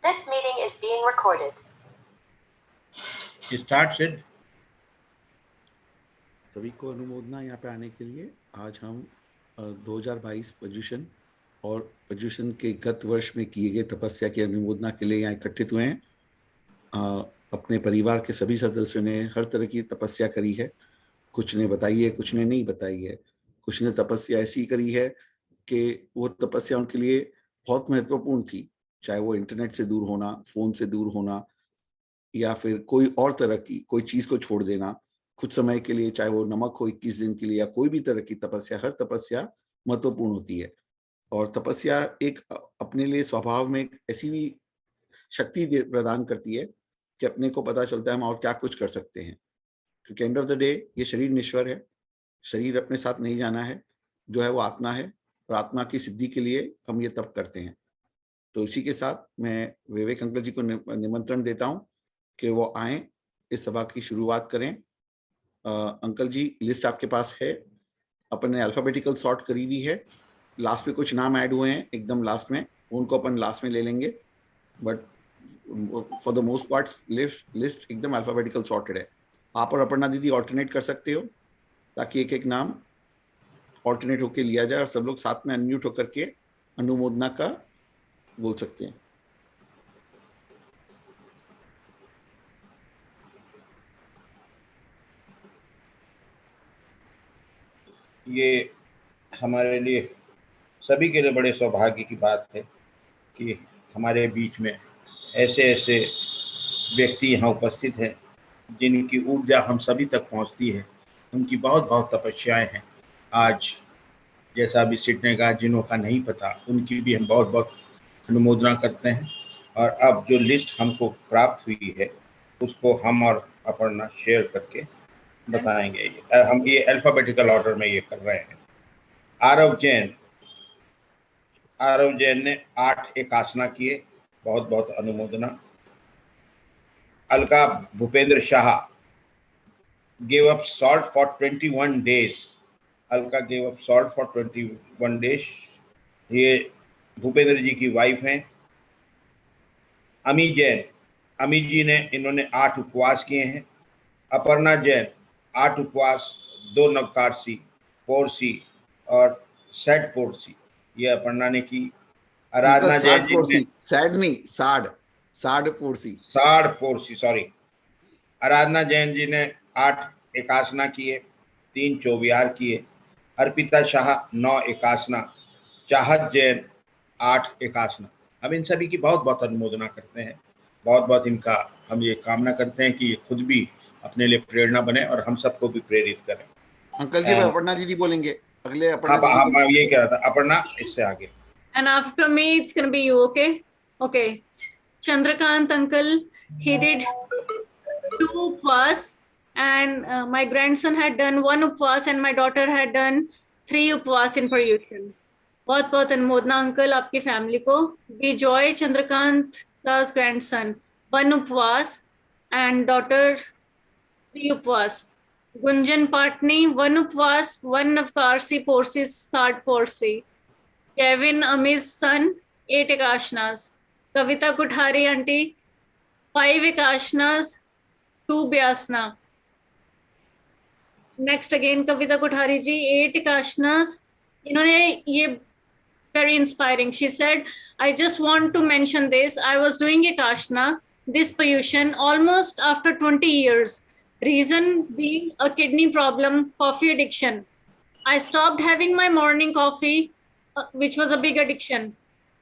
This meeting is being recorded. Start Sid. सभी को अनुमोदना यहाँ पे आने के लिए। आज हम 2022 पर्युषण और पर्युषण के गत वर्ष में किए गए तपस्या की अनुमोदना के लिए यहाँ इकट्ठित हुए हैं। अपने परिवार के सभी सदस्यों ने हर तरह की तपस्या करी है। कुछ ने बताई है, कुछ ने नहीं बताई है। कुछ ने तपस्या ऐसी करी है कि वो तपस्या उनके लिए बहुत महत्वपूर्ण थी, चाहे वो इंटरनेट से दूर होना, फोन से दूर होना, या फिर कोई और तरह की कोई चीज को छोड़ देना कुछ समय के लिए, चाहे वो नमक हो 21 दिन के लिए, या कोई भी तरह की तपस्या। हर तपस्या महत्वपूर्ण होती है। और तपस्या एक अपने लिए स्वभाव में एक ऐसी भी शक्ति प्रदान करती है कि अपने को पता चलता है हम और क्या कुछ कर सकते हैं। क्योंकि एंड ऑफ द डे ये शरीर नश्वर है, शरीर अपने साथ नहीं जाना है, जो है वो आत्मा है, और आत्मा की सिद्धि के लिए हम ये तप करते हैं। तो इसी के साथ मैं विवेक अंकल जी को निमंत्रण देता हूं कि वो आए, इस सभा की शुरुआत करें। अंकल जी, लिस्ट आपके पास है, अपन ने अल्फाबेटिकल सॉर्ट करी हुई है। लास्ट में कुछ नाम ऐड हुए हैं एकदम लास्ट में, उनको अपन लास्ट में ले लेंगे, but for the most part list एकदम अल्फाबेटिकल सॉर्टेड है। आप और अपर्णा दीदी ऑल्टरनेट कर सकते हो ताकि एक एक नाम ऑल्टरनेट होकर लिया जाए और सब लोग साथ में अनम्यूट होकर के अनुमोदना का बोल सकते हैं। ये हमारे लिए सभी के लिए बड़े सौभाग्य की बात है कि हमारे बीच में ऐसे ऐसे व्यक्ति यहाँ उपस्थित हैं जिनकी ऊर्जा हम सभी तक पहुँचती है। उनकी बहुत बहुत तपस्याएं हैं। आज जैसा अभी सिट ने कहा, जिन्हों का नहीं पता उनकी भी हम बहुत बहुत अनुमोदना करते हैं। और अब जो लिस्ट हमको प्राप्त हुई है उसको हम और अपर्णा शेयर करके बताएंगे। हम ये अल्फाबेटिकल ऑर्डर में ये कर रहे हैं। आरव जैन ने 8 एकासना किए, बहुत बहुत अनुमोदना। Alka Bhupendra Shah gave up salt for 21 days. Alka gave up salt for 21 days. ये भूपेंद्र जी की वाइफ हैं। अमी जी ने इन्होंने 8 उपवास किए हैं। अपर्णा जैन 8 उपवास, 2 नवकारसी, पोरसी और सैड पोरसी, ये अपर्णा ने की। आराधना जैन जी ने साड़ पोरसी, सॉरी। आराधना जैन जी ने 8 एकासना किए, 3 चौबिहार किए। अर्पिता शाह 9 एकासना। चाहत जैन 8 एकासना। हम इन सभी की बहुत बहुत अनुमोदना करते हैं। बहुत बहुत इनका हम ये कामना करते हैं कि ये खुद भी अपने लिए प्रेरणा बने और हम सबको भी प्रेरित करें। अंकल जी, अपर्णा दीदी बोलेंगे अगले। मैं ये कह रहा था, अपर्णा इससे आगे। And after me, it's gonna be you, okay? Okay. Chandrakant uncle, he did 2 upvas, and my grandson had done 1 upvas, and my daughter had done 3 upvas in Paryushan. बहुत बहुत अनुमोदना अंकल आपकी फैमिली को। बी जॉय चंद्रकांत दास grandson 1 उपवास and daughter 3 उपवास। गुंजन पाटनी 1 उपवास, 1 नवकारसी पोरसी साठ पोरसी। Kevin Amy's सन 8 एकाशनास। कविता Kuthari aunty 5 एकाशनास, 2 ब्यासना। Next again कविता कुठारी जी 8 एकाशनास। इन्होंने ये very inspiring. She said, I just want to mention this. I was doing Ekashna, this Paryushan, almost after 20 years. Reason being a kidney problem, coffee addiction. I stopped having my morning coffee, which was a big addiction.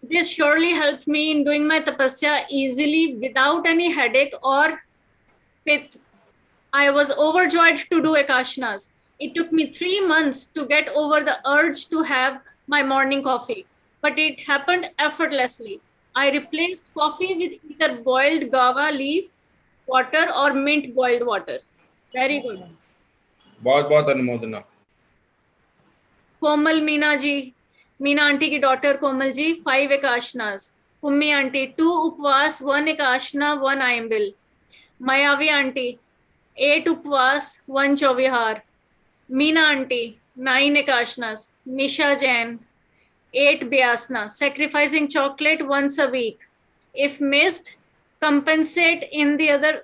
This surely helped me in doing my tapasya easily without any headache or pith. I was overjoyed to do Ekashnas. It took me 3 months to get over the urge to have my morning coffee, but it happened effortlessly. I replaced coffee with either boiled guava leaf water or mint boiled water. Very good. बहुत बहुत अनुमोदना। कोमल Meena ji, Meena aunty की daughter Komal ji 5 एकाशनास। Kummi aunty 2 उपवास, 1 एकाशना, 1 आयम्बिल। मायावी aunty 8 उपवास, 1 Chauvihar. Meena aunty 9 ekashnas. Misha Jain 8 Vyasana, sacrificing chocolate once a week. If missed, compensate in the other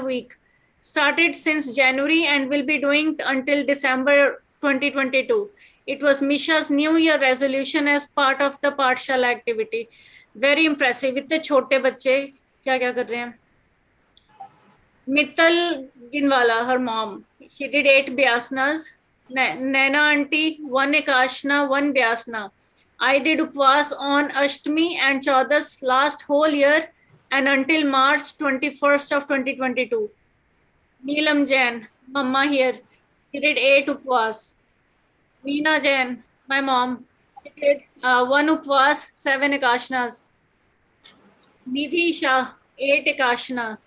week. Started since January and will be doing until December 2022. It was Misha's New Year resolution as part of the Pathshala activity. Very impressive. इतने छोटे बच्चे क्या क्या कर रहे हैं. Mittal Ginwala, her mom, she did 8 Bhyasanas. Naina auntie, 1 Ekashna, 1 Bhyasana. I did Upvas on Ashtami and Chaudas last whole year and until March 21st of 2022. Neelam Jain, Mama here, she did 8 Upvas. Meena Jain, my mom, she did 1 Upvas, 7 Ekashnas. Nidhi Shah, 8 Ekashna.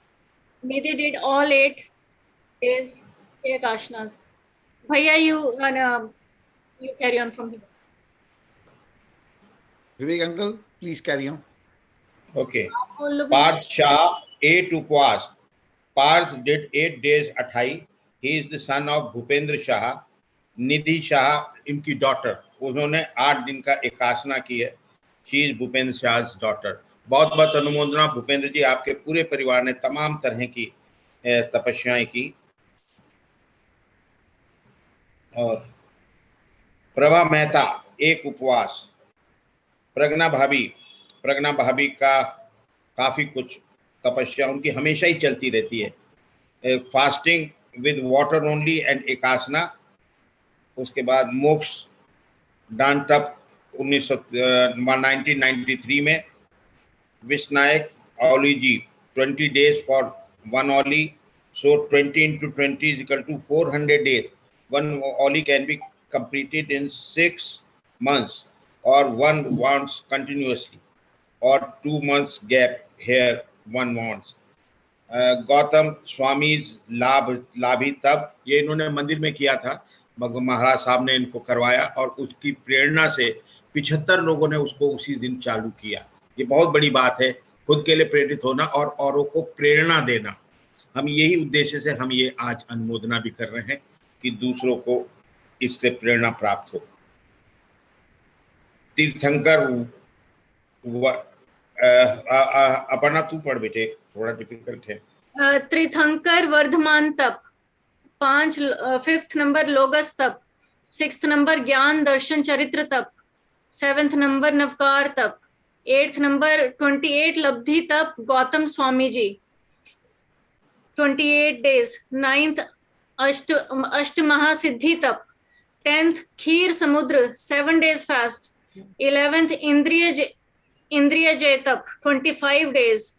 Nidhi did all 8 days Ekashnas. Bhaiya, you carry on from here. Vivek uncle, please carry on. Okay. Parth Shah, 8 Upwas. Parth did 8 days Athai. He is the son of Bhupendra Shah. Nidhi Shah, इनकी daughter. उन्होंने 8 दिन का एकासना की है. She is Bhupendra Shah's daughter. बहुत बहुत अनुमोदना भूपेंद्र जी, आपके पूरे परिवार ने तमाम तरह की तपस्याएं की. और प्रभा मेहता 1 उपवास. प्रज्ञा भाभी का काफी कुछ तपस्या उनकी हमेशा ही चलती रहती है. Fasting with water only and एकासना. उसके बाद मोक्ष दान तप 1993 में. Vishnayak Auli ji, 20 days for 1 Auli. So 20 into 20 is equal to 400 days. 1 Auli can be completed in 6 months or 1 wants continuously, or 2 months gap here 1 wants. Gautam Swami's लाभी तब, ये इन्होंने मंदिर में किया था. महाराज साहब ने इनको करवाया और उसकी प्रेरणा से 75 लोगों ने उसको उसी दिन चालू किया. ये बहुत बड़ी बात है, खुद के लिए प्रेरित होना और औरों को प्रेरणा देना. हम यही उद्देश्य से हम ये आज अनुमोदना भी कर रहे हैं कि दूसरों को इससे प्रेरणा प्राप्त हो. तीर्थंकर अपर्णा तू पढ़ बेटे, थोड़ा डिफिकल्ट है. तीर्थंकर वर्धमान तप 5th नंबर लोगस तप, 6th नंबर ज्ञान दर्शन चरित्र तप, 7th नंबर नवकार तप, 8th नंबर 28 लब्धि तप गौतम स्वामी जी 28 days, 9th अष्ट महासिद्धि तप, 10th खीर समुद्र 7 days fast, 11th इंद्रिय जय तप 25 days,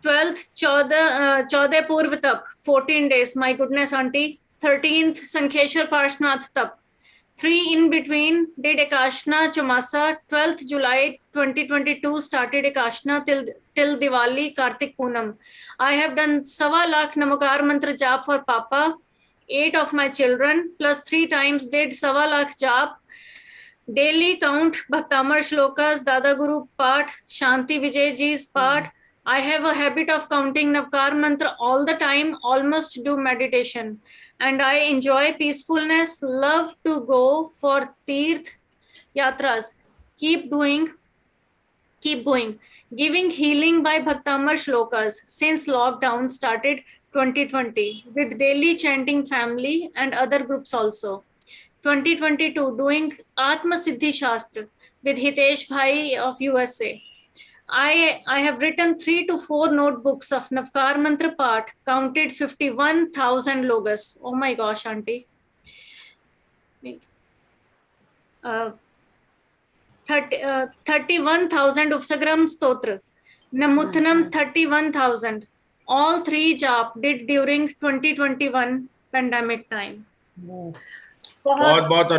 12th 14 पूर्व तप 14 days, my goodness auntie, 13th Shankheshwar Parshvanath तप, 3 in between did Ekashna Chomasa, 12th July 2022 started Ekashna till Diwali Kartik Poonam. I have done 1.25 lakh Namakar Mantra jap for Papa, 8 of my children, plus 3 times did 1.25 lakh jap. Daily count Bhaktamar Shlokas, Dada Guru Path, Shanti Vijay Ji's Path. I have a habit of counting Navkar Mantra all the time, almost do meditation. And I enjoy peacefulness, love to go for Tirth Yatras. Keep going. Giving healing by Bhaktamar Shlokas since lockdown started 2020 with daily chanting family and other groups also. 2022 doing Atma Siddhi Shastra with Hitesh Bhai of USA. I have written 3 to 4 notebooks of Navkar Mantra Path, counted 51,000 logas. Oh my gosh, auntie. 31,000 Upsagram Stotra. Namuthanam 31,000. All 3 jap did during 2021 pandemic time. बहुत बहुत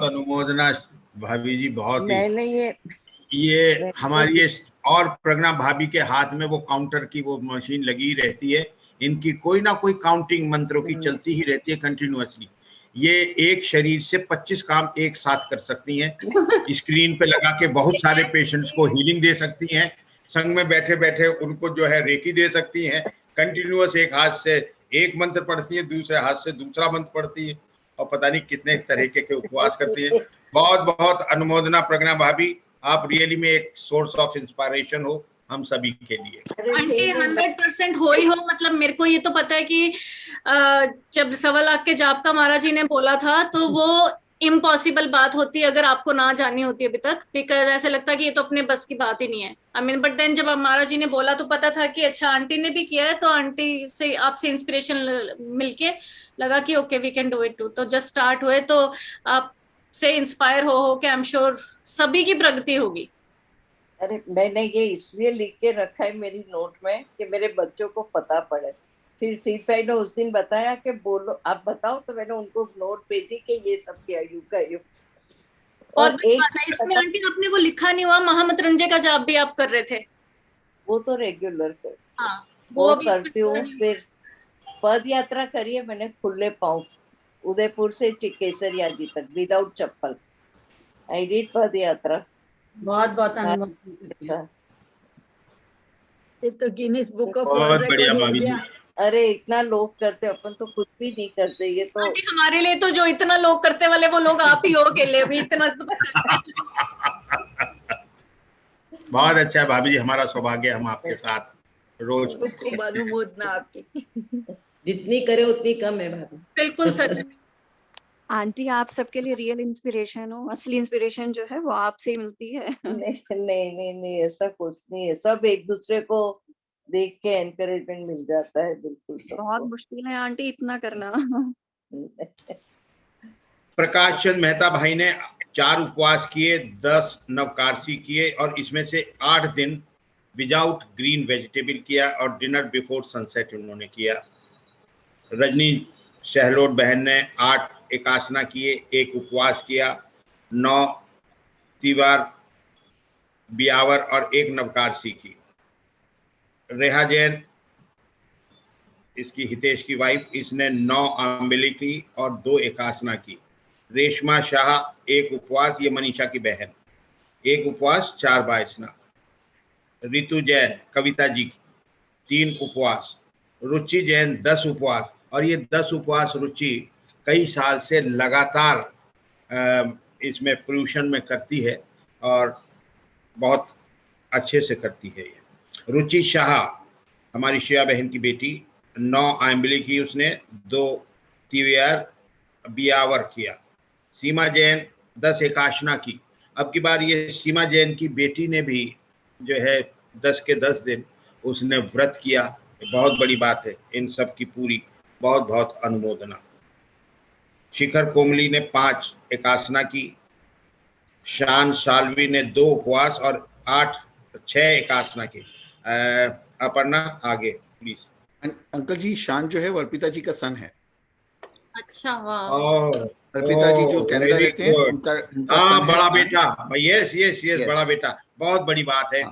अनुमोदना भाभी जी. बहुत ये हमारी और प्रज्ञा भाभी के हाथ में वो काउंटर की वो मशीन लगी रहती है. इनकी कोई ना कोई काउंटिंग मंत्रों की चलती ही रहती है कंटिन्यूअसली. ये एक शरीर से 25 काम एक साथ कर सकती हैं. स्क्रीन पे लगा के बहुत सारे पेशेंट्स को हीलिंग दे सकती हैं. संग में बैठे बैठे उनको जो है रेकी दे सकती हैं. कंटिन्यूअस एक हाथ से एक मंत्र पढ़ती है, दूसरे हाथ से दूसरा मंत्र पढ़ती है और पता नहीं कितने तरीके के उपवास करती है. बहुत बहुत अनुमोदना प्रज्ञा भाभी. आप रियली में एक सोर्स ऑफ इंस्पिरेशन हो हम सभी के लिए। आंटी 100% हो ही हो, मतलब मेरे को ये तो पता है कि जब 1.25 लाख के जाप का महाराज जी ने बोला था तो वो इम्पॉसिबल बात होती है अगर आपको ना जानी होती अभी तक, बिकॉज ऐसे लगता है कि ये तो अपने बस की बात ही नहीं है। आई मीन बट देन जब महाराज जी ने बोला तो पता था कि अच्छा आंटी ने भी किया है, तो आंटी से आपसे इंस्पिरेशन मिलके लगा कि okay we can do it too. तो जस्ट स्टार्ट हुए तो आप से इंस्पायर हो के आई एम श्योर सभी की प्रगति होगी। अरे मैंने ये इसलिए लिख के रखा है मेरी नोट में कि मेरे बच्चों को पता पड़े। फिर सीत भाई ने उस दिन बताया कि बोलो आप बताओ, तो मैंने उनको नोट भेजी कि ये सब क्या युग का युग। और एक इसमें आंटी आपने वो लिखा नहीं हुआ महामृत्युंजय का जाप भी आप कर रहे थे? वो तो रेगुलर कर हाँ, वो करती हूँ। फिर पद यात्रा करिए मैंने खुले पाँव उदयपुर से केसरिया जी तक विदाउट चप्पल। आई डिड पद यात्रा। बहुत बहुत अनुभव। ये तो गिनीज बुक ऑफ बहुत बढ़िया भाभी जी। अरे इतना लोग करते, अपन तो कुछ भी नहीं करते। ये तो हमारे लिए तो जो इतना लोग करते वाले वो लोग आप ही हो अकेले भी इतना तो बहुत अच्छा है भाभी जी, हमारा सौभाग्य हम आपके साथ रोज अनुमोदना आपकी। जितनी करे उतनी कम है भाभी। बिल्कुल सच। आंटी आप सबके लिए रियल इंस्पिरेशन हो, असली इंस्पिरेशन जो है वो आपसे ही मिलती है। नहीं ऐसा कुछ नहीं है, सब एक दूसरे को देख के एनकरेजमेंट मिल जाता है। बिल्कुल बहुत मुश्किल है आंटी इतना करना। प्रकाश चंद मेहता भाई ने 4 उपवास किए, 10 नवकारसी किए और इसमें से 8 दिन विदाउट ग्रीन वेजिटेबल किया और डिनर बिफोर सनसेट उन्होंने किया। रजनी शहलोट बहन ने 8 एकासना किए, 1 उपवास किया, 9 तिवार बियावर और 1 नवकारसी की। रेहा जैन इसकी हितेश की वाइफ, इसने 9 आंबिली की और 2 एकासना की। रेशमा शाह 1 उपवास, ये मनीषा की बहन, 1 उपवास 4 बायसना। रितु जैन कविता जी 3 उपवास। रुचि जैन 10 उपवास, और ये 10 उपवास रुचि कई साल से लगातार इसमें प्रयोजन में करती है और बहुत अच्छे से करती है। ये रुचि शाह हमारी श्रेया बहन की बेटी 9 आंबिली की, उसने 2 तिवार बियावर किया। सीमा जैन 10 एकासना की। अब की बार ये सीमा जैन की बेटी ने भी जो है 10 के 10 दिन उसने व्रत किया। बहुत बड़ी बात है। इन सब की पूरी बहुत बहुत अनुमोदना। शिखर कोमली ने 5 एकासना की। शान सालवी ने 2 उपवास और 6 एकासना की। अपर्णा आगे प्लीज। अंकल जी शान जो है वो अर्पिता जी का सन है। अच्छा वाह। अर्पिता जी जो कनाडा रहते हैं उनका सन बड़ा है। बेटा। यस बड़ा बेटा, बहुत बड़ी बात है।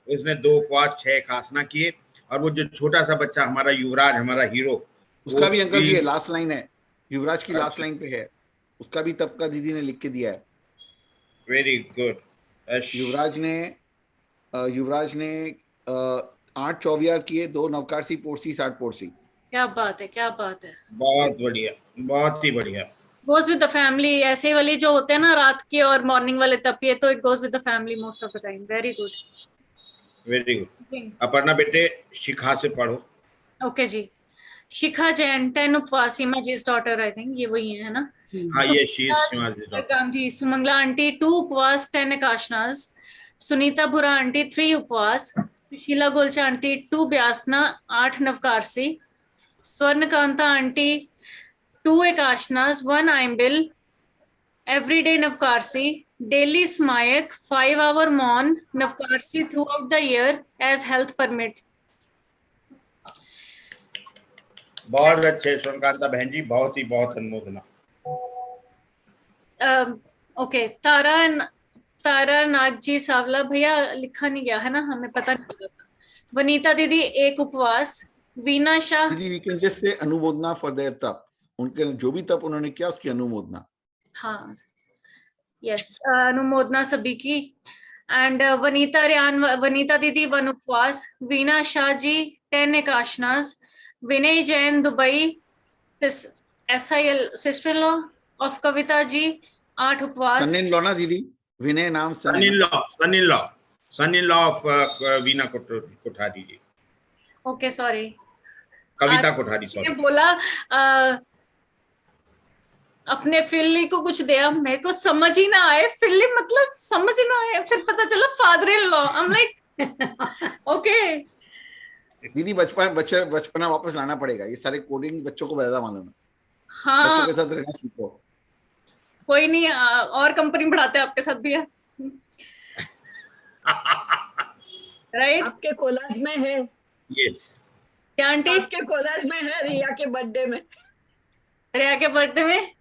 उसने 2 उपवास 6 एकासना किए। और वो जो छोटा सा बच्चा हमारा युवराज, हमारा हीरो, उसका भी अंकल जी लास्ट लाइन है, युवराज की लास्ट लाइन पे है, उसका भी तब का दीदी ने लिख के दिया है। Very good. युवराज ने 8 चौवियार किए, 2 नवकारसी पोरसी 60 पोरसी। क्या बात है, क्या बात है। बहुत बढ़िया, बहुत ही बढ़िया। Goes with the family. ऐसे वाले जो होते हैं ना रात के और मॉर्निंग वाले तपिए, तो it goes with the family most of the time. Very good, very good. Aparna बेटे शिखा से पढ़ो। ओके जी। शिखा जैन 10 उपवास, सीमा जी's डॉटर, आई थिंक ये वही है ना। हाँ ये सीमा जी। गांधी सुमंगला आंटी 2 उपवास 10 एकासनास। सुनीता बुरा आंटी 3 उपवास। सुशीला गोलचा आंटी 2 ब्यासना 8 नवकारसी। स्वर्णकांता आंटी 2 एकासनास 1 आइम्बिल एवरीडे नवकारसी। डेली स्मायक 5 hour मौन नवकारसी throughout the year as health permit. बहुत अच्छे स्वर्णकांता बहन जी, बहुत ही बहुत अनुमोदना। ओके तारा नागजी सावला भैया लिखा नहीं गया है ना, हमें पता नहीं लगा। वनीता दीदी 1 उपवास। वीना शाह दीदी we can just say अनुमोदना for their तप, उनके जो भी तप उन्होंने किया उसकी अनुमोदना। हाँ यस, अनुमोदना सभी की। एंड वनीता दीदी 1 उपवास। वीना शाह जी 10 एकासनास। Vinay Jain Dubai SIL sister law of Kavita ji 8 उपवास। सन इन लॉ ना दीदी, विनय नाम son in law of Veena Kothari ji, okay sorry, Kavita Kothari, ने सॉरी। बोला अपने फिल्ली को कुछ दिया, मेरे को समझ ही ना आए, फिल्ली मतलब समझ ही ना आए, फिर पता चला father in law. I am like okay दीदी बचपना वापस लाना पड़ेगा, ये सारे कोडिंग बच्चों को ज्यादा मालूम है। हाँ बच्चों के साथ रहना सीखो। कोई नहीं, और कंपनी बढ़ाते हैं आपके साथ भी है, राइट? आपके कोलाज में है, यस, क्या आंटी? आपके कोलाज में है, रिया के बर्थडे में, रिया के बर्थडे में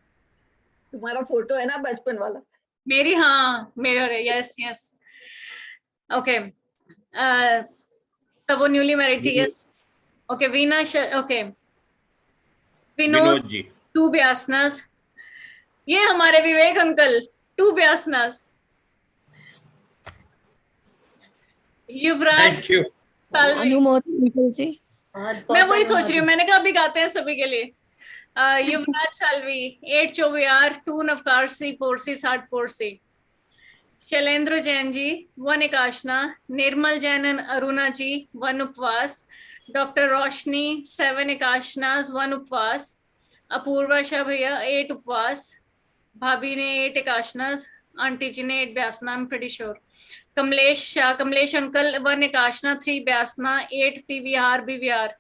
तुम्हारा फोटो है ना बचपन वाला। मेरी, हाँ मेरे, यस यस, ओके। तब वो न्यूली मैरिड थी, yes. Okay Veena, okay Vinod Vinod ji, 2 ब्यासनास, ये हमारे विवेक अंकल 2 ब्यासनास, युवराज थैंक यू। तालवी। अनुमोदन अंकल जी। मैं वही सोच रही हूँ, मैंने कहा अभी गाते हैं सभी के लिए। युवराज सालवी 8 चौबियार 2 नवकारसी पोरसी 60 पोरसी। शैलेंद्र जैन जी 1 एकाशना। निर्मल जैन एंड अरुणा जी 1 उपवास। डॉक्टर रोशनी 7 एकाशनास 1 उपवास। अपूर्वा शाह भैया 8 उपवास। भाभी ने 8 एकाशनास। आंटी जी ने 8 ब्यासना, I am pretty sure. Kamlesh Shah, Kamlesh uncle 1 एकाशना 3 ब्यासना 8 तिविहार बिविहार।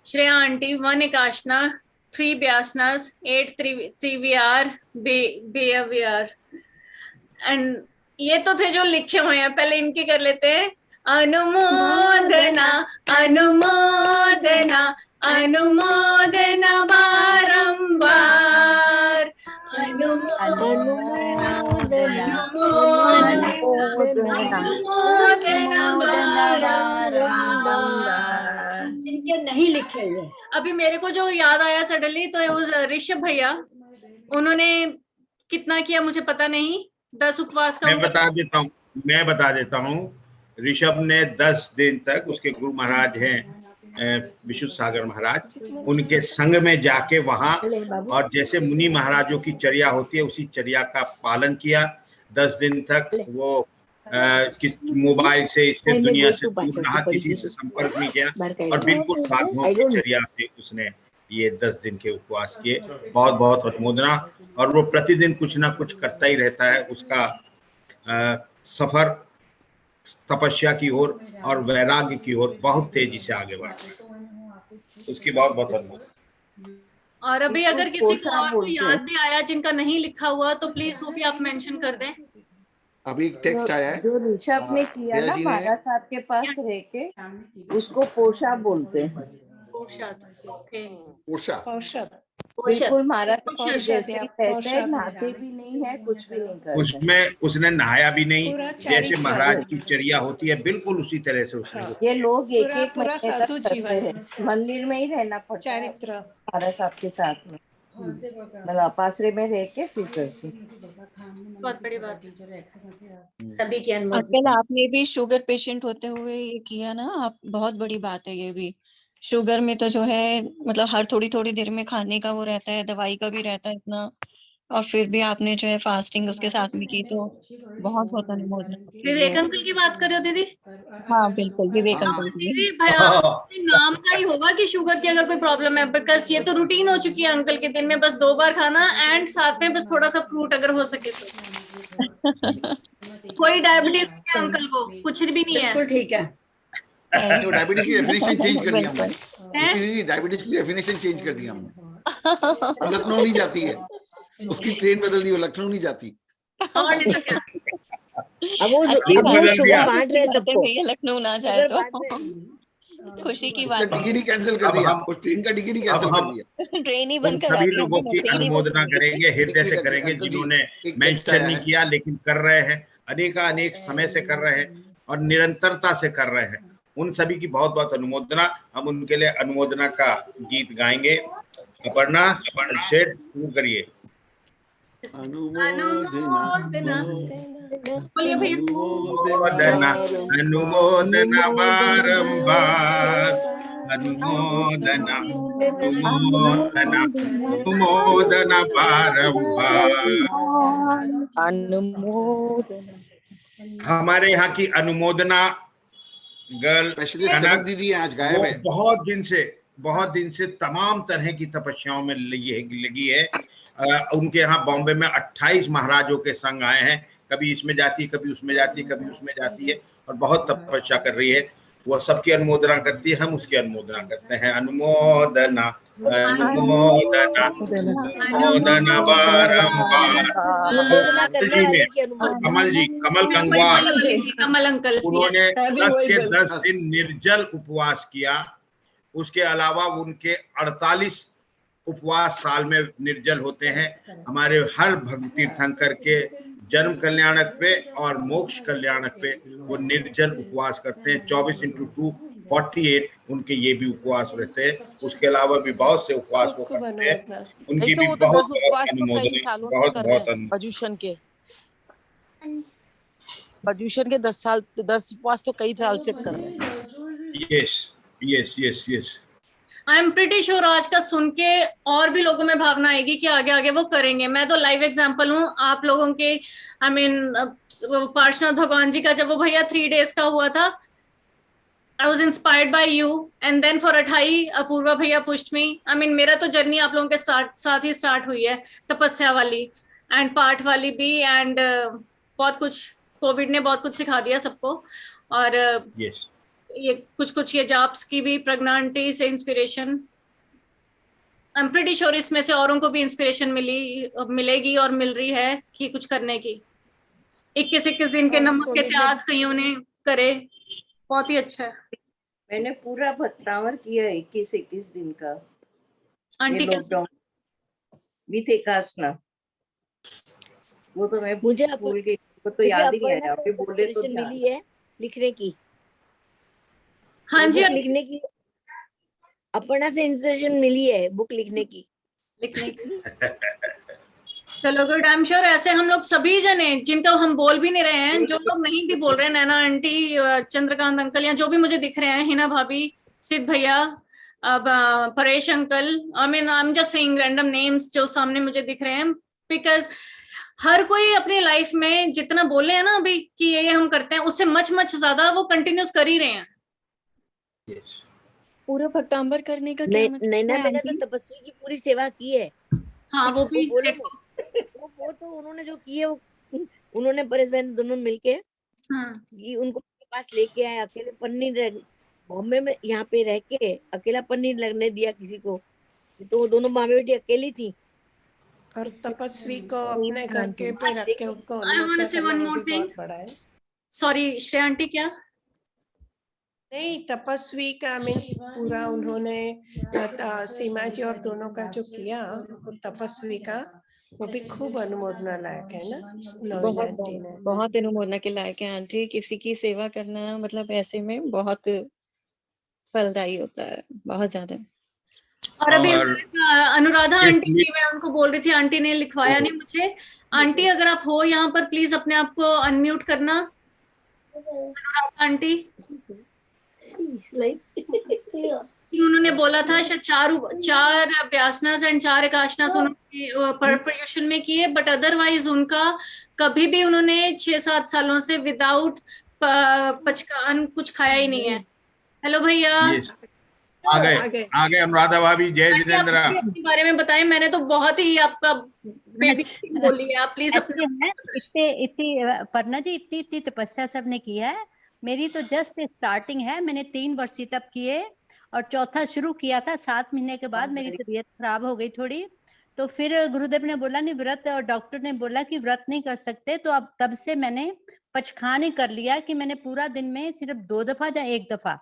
श्रेया आंटी 1 एकाशना 3 ब्यासनास 8 त्रिविहार बेविहार। एंड ये तो थे जो लिखे हुए हैं, पहले इनके कर लेते हैं। अनुमोदना अनुमोदना अनुमोदना बारंबार, अनुमोदना बारंबार। जिनके नहीं लिखे हुए। अभी मेरे को जो याद आया सडनली, तो वो ऋषभ भैया, उन्होंने कितना किया मुझे पता नहीं, 10 उपवास का। मैं बता देता हूँ। ऋषभ ने 10 दिन तक, उसके गुरु महाराज हैं विशुद्ध सागर महाराज, उनके संग में जाके वहां, और जैसे मुनि महाराजों की चर्या होती है उसी चर्या का पालन किया 10 दिन तक। वो मोबाइल से, इससे दुनिया से दूर रहा, किसी से संपर्क नहीं किया, और बिल्कुल साधुओं की चर्या से उसने ये 10 दिन के उपवास किए। बहुत बहुत अनुमोदना। और वो प्रतिदिन कुछ ना कुछ करता ही रहता है। उसका सफर तपस्या की ओर और वैराग्य की ओर बहुत तेजी से आगे बढ़ रहा है। उसकी बहुत बहुत धन्यवाद। और अभी अगर किसी को और को याद भी आया जिनका नहीं लिखा हुआ, तो प्लीज वो भी आप मेंशन कर दें। अभी एक टेक्स्ट आया है जो ऋषभ ने किया ना महाराज साहब के पास रह के, उसको पोषा बोलते हैं। पोषा बिल्कुल महाराज साहब जैसे रहते हैं, नहाते भी नहीं है, कुछ भी नहीं करते। उसमें उसने नहाया भी नहीं, जैसे महाराज की चर्या होती है बिल्कुल उसी तरह से उसने। ये लोग एक एक महीने तक करते हैं, मंदिर में ही रहना पड़ता है महाराज साहब के साथ में, मतलब पासरे में रह के फिर करते। बहुत बड़ी बात है। सभी की अनुमति। अंकल आपने भी शुगर पेशेंट होते हुए ये किया ना, आप, बहुत बड़ी बात है ये भी। शुगर में तो जो है मतलब हर थोड़ी थोड़ी देर में खाने का वो रहता है, दवाई का भी रहता है इतना, और फिर भी आपने जो है फास्टिंग उसके साथ में की, तो बहुत बहुत अनुमोदन। विवेक अंकल की बात कर रहे हो दीदी? हाँ बिल्कुल, विवेक अंकल की। दीदी भाई नाम का ही होगा कि शुगर की अगर कोई प्रॉब्लम है, बिकॉज ये तो रूटीन हो चुकी है अंकल के, दिन में बस 2 बार खाना, एंड साथ में बस थोड़ा सा फ्रूट अगर हो सके तो। कोई डायबिटीज नहीं है अंकल को, कुछ भी नहीं है। बिल्कुल ठीक है। डायबिटीज की डेफिनेशन चेंज कर दी हमने। डायबिटीज की डेफिनेशन चेंज कर दी हमने। लखनऊ नहीं जाती है, उसकी ट्रेन बदल दी, वो लखनऊ नहीं जाती। अब वो शुगर बांट रहे सबको, लखनऊ ना जाए तो खुशी की बात है। टिकट ही कैंसिल कर दिया, वो ट्रेन का टिकट ही कैंसिल कर दिया। ट्रेन ही बंद करा सभी दिया। लोगों की अनुमोदना करेंगे, हृदय से करेंगे, जिन्होंने मेंशन नहीं किया लेकिन कर रहे हैं, अनेक समय से कर रहे हैं और निरंतरता से कर रहे हैं। उन सभी की बहुत बहुत अनुमोदना। हम उनके लिए अनुमोदना का गीत गाएंगे। अपर्णा सेठ शुरू करिए। बोलिए भैया। अनुमोदना बारंबार अनुमोदना अनुमोदना अनुमोदन बारंबार। अनुमोदना। हमारे यहाँ की अनुमोदना गर्ल स्पेशलिस्ट कनक दीदी आज गायब है। बहुत दिन से तमाम तरह की तपस्याओं में लगी है। उनके यहाँ बॉम्बे में 28 महाराजों के संग आए हैं, कभी इसमें जाती है, कभी उसमें जाती है, कभी उसमें जाती है, और बहुत तपस्या कर रही है। वो सबकी अनुमोदना करती है, हम उसकी अनुमोदना करते हैं। अनुमोदना अनुमोदना अनुमोदना बारंबार। जी में कमल गंगवार, कमल अंकल, उन्होंने 10 के 10 दिन निर्जल उपवास किया। उसके अलावा उनके 48 उपवास साल में निर्जल होते हैं। हमारे हर भक्त तीर्थंकर के जन्म कल्याणक पे और मोक्ष कल्याणक पे वो निर्जल उपवास करते हैं। 24x2 48 उनके ये भी उपवास रहते हैं। उसके अलावा भी बहुत से उपवास वो करते हैं। उनकी भी बहुत अनुमोदन। पर्यूषण के 10 उपवास तो कई साल से कर रहे हैं। Yes I am pretty sure आज का सुन के और भी लोगों में भावना आएगी कि आगे आगे वो करेंगे। मैं तो लाइव एग्जांपल हूँ आप लोगों के। आई मीन पार्श्वनाथ भगवान जी का जब वो भैया 3 days का हुआ था, I was inspired by you and then for अठाई अपूर्वा भैया पुश्ड मी। आई मीन मेरा तो जर्नी आप लोगों के साथ ही स्टार्ट हुई है, तपस्या वाली एंड पाठ वाली भी। एंड बहुत कुछ कोविड ने बहुत कुछ सिखा दिया सबको। और ये कुछ ये जाप्स की भी प्रज्ञा आंटी से inspiration. I am pretty sure इसमें से औरों को भी इंस्पिरेशन मिलेगी और मिल रही है कि कुछ करने की। 21 दिन के नमक के त्याग कईयों ने करे, बहुत ही अच्छा है। मैंने पूरा भत्तावर किया 21 दिन का। आंटी लॉकडाउन विथ एकासना, वो तो मैं मुझे भूल गई, वो तो याद ही नहीं आया। अभी बोले तो मिली है लिखने की। हाँ जी, लिखने की अपर्णा से इंस्पिरेशन मिली है बुक लिखने की। चलो गुड। आई एम श्योर ऐसे हम लोग सभी जने जिनको हम बोल भी नहीं रहे हैं, जो लोग नहीं भी बोल रहे हैं, नैना आंटी, चंद्रकांत अंकल, या जो भी मुझे दिख रहे हैं, हिना भाभी, सिद्ध भैया, Paresh uncle, I mean I am just saying random names जो सामने मुझे दिख रहे हैं, बिकॉज हर कोई अपनी लाइफ में जितना बोले हैं ना अभी कि ये हम करते हैं, उससे मच ज्यादा वो कंटिन्यूस कर ही रहे हैं। पूरा भक्तांबर करने का क्या मतलब? नैना मैंने तो तपस्वी की पूरी सेवा की है। हाँ वो भी वो तो उन्होंने जो की है, वो उन्होंने परेश बहन दोनों मिलके उनको पास लेके आए। अकेले पन्नी बॉम्बे में यहाँ पे रह के अकेला पन्नी लगने दिया किसी को, तो वो दोनों माँ बेटी अकेली थी। और तपस्वी को अपने घर के पे रख के उसको बहुत बड़ा है। सॉरी श्रेया आंटी, क्या नहीं, तपस्वी का मीन्स पूरा उन्होंने सीमा जी और दोनों का जो किया तपस्वी का, वो भी खूब अनुमोदना लायक है ना। बहुत अनुमोदना के लायक है आंटी। किसी की सेवा करना मतलब ऐसे में बहुत फलदायी होता है, बहुत ज्यादा। और अभी अनुराधा आंटी की, मैं उनको बोल रही थी, आंटी ने लिखवाया नहीं मुझे। आंटी अगर आप हो यहाँ पर प्लीज अपने आप को अनम्यूट करना। अनुराधा आंटी उन्होंने बोला था शायद 4 व्यासनास एंड 4 एकाशनास उन्होंने पर्यूषण में किए, बट अदरवाइज उनका कभी भी उन्होंने 6-7 सालों से विदाउट पचकान कुछ खाया ही नहीं है। हेलो भैया, आ गए अनुराधा भाभी। जय जिनेंद्र। अपने बारे में बताएं। मैंने तो बहुत ही आपका बेबी बोली है, आप प्लीज इतनी पर्णा जी इतनी तपस्या सबने की है। मेरी तो जस्ट स्टार्टिंग है। मैंने 3 वर्ष तप किए और चौथा शुरू किया था। 7 महीने के बाद मेरी तबीयत खराब हो गई थोड़ी, तो फिर गुरुदेव ने बोला नहीं व्रत, और डॉक्टर ने बोला कि व्रत नहीं कर सकते, तो अब तब से मैंने पचखाने कर लिया कि मैंने पूरा दिन में सिर्फ 2 दफा या 1 दफा,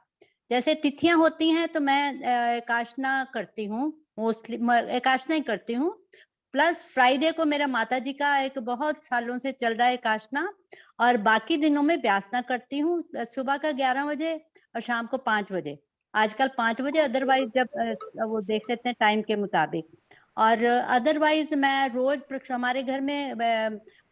जैसे तिथियां होती हैं तो मैं एकाशना करती हूँ, मोस्टली एकाशना ही करती हूँ। प्लस फ्राइडे को मेरा माता जी का एक बहुत सालों से चल रहा है एकाशना, और बाकी दिनों में व्यासना करती हूँ, सुबह का 11 बजे और शाम को 5 बजे, आजकल 5 बजे, अदरवाइज जब वो देख लेते हैं टाइम के मुताबिक। और अदरवाइज मैं रोज हमारे घर में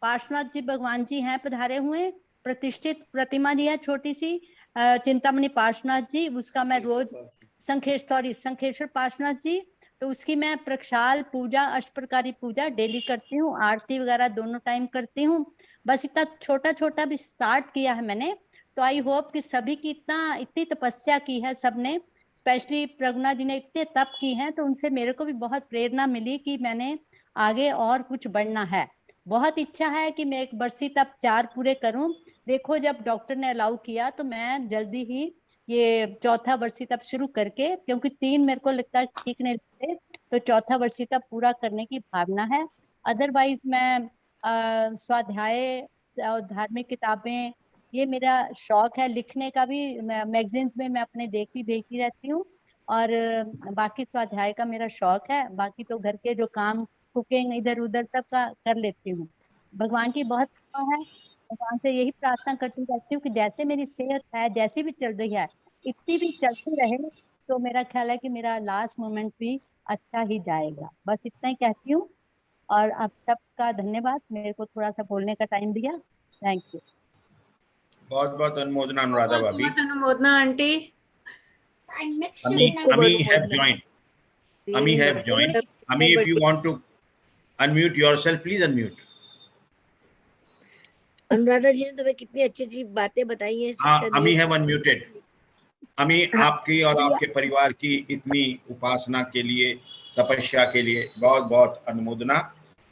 पार्श्वनाथ जी भगवान जी हैं पधारे हुए, प्रतिष्ठित प्रतिमा जी है छोटी सी, चिंतामणि पार्श्वनाथ जी, उसका मैं रोज शंखेश्वर पार्श्वनाथ जी, तो उसकी मैं प्रक्षाल पूजा, अष्टप्रकारी पूजा डेली करती हूँ, आरती वगैरह दोनों टाइम करती हूँ। बस इतना छोटा छोटा भी स्टार्ट किया है मैंने, तो आई होप कि सभी की इतनी तपस्या की है सबने, स्पेशली प्रज्ञा जी ने इतने तप की हैं, तो उनसे मेरे को भी बहुत प्रेरणा मिली कि मैंने आगे और कुछ बढ़ना है। बहुत इच्छा है कि मैं 1 वर्षी तप 4 पूरे करूं। देखो जब डॉक्टर ने अलाउ किया तो मैं जल्दी ही ये 4था वर्षी तप शुरू करके, क्योंकि 3 मेरे को लगता है ठीक नहीं लगते, तो 4था वर्षी तप पूरा करने की भावना है। अदरवाइज मैं स्वाध्याय और धार्मिक किताबें, ये मेरा शौक है। लिखने का भी मैगजीन्स में मैं अपने देखती रहती हूँ, और बाकी स्वाध्याय का मेरा शौक है। बाकी तो घर के जो काम, कुकिंग, इधर उधर सब का कर लेती हूँ। भगवान की बहुत कृपा है। भगवान से यही प्रार्थना करती रहती हूँ कि जैसे मेरी सेहत है, जैसी भी चल रही है, इतनी भी चलती रहे, तो मेरा ख्याल है कि मेरा लास्ट मोमेंट भी अच्छा ही जाएगा। बस इतना ही कहती हूँ, और आप सबका धन्यवाद, मेरे को थोड़ा सा बोलने का टाइम दिया। Thank you. बहुत बहुत अनुमोदना अनुराधा भाभी। बहुत अनुमोदना aunty. Ami have joined. Ami have joined. Ami, if you want to unmute yourself, please unmute. Anuradha ji ने तुम्हें कितनी अच्छी बातें बताई हैं, शिक्षा दी Ami है। have unmuted. Ami, आपकी और आपके परिवार की इतनी उपासना के लिए, तपस्या के लिए बहुत बहुत अनुमोदना।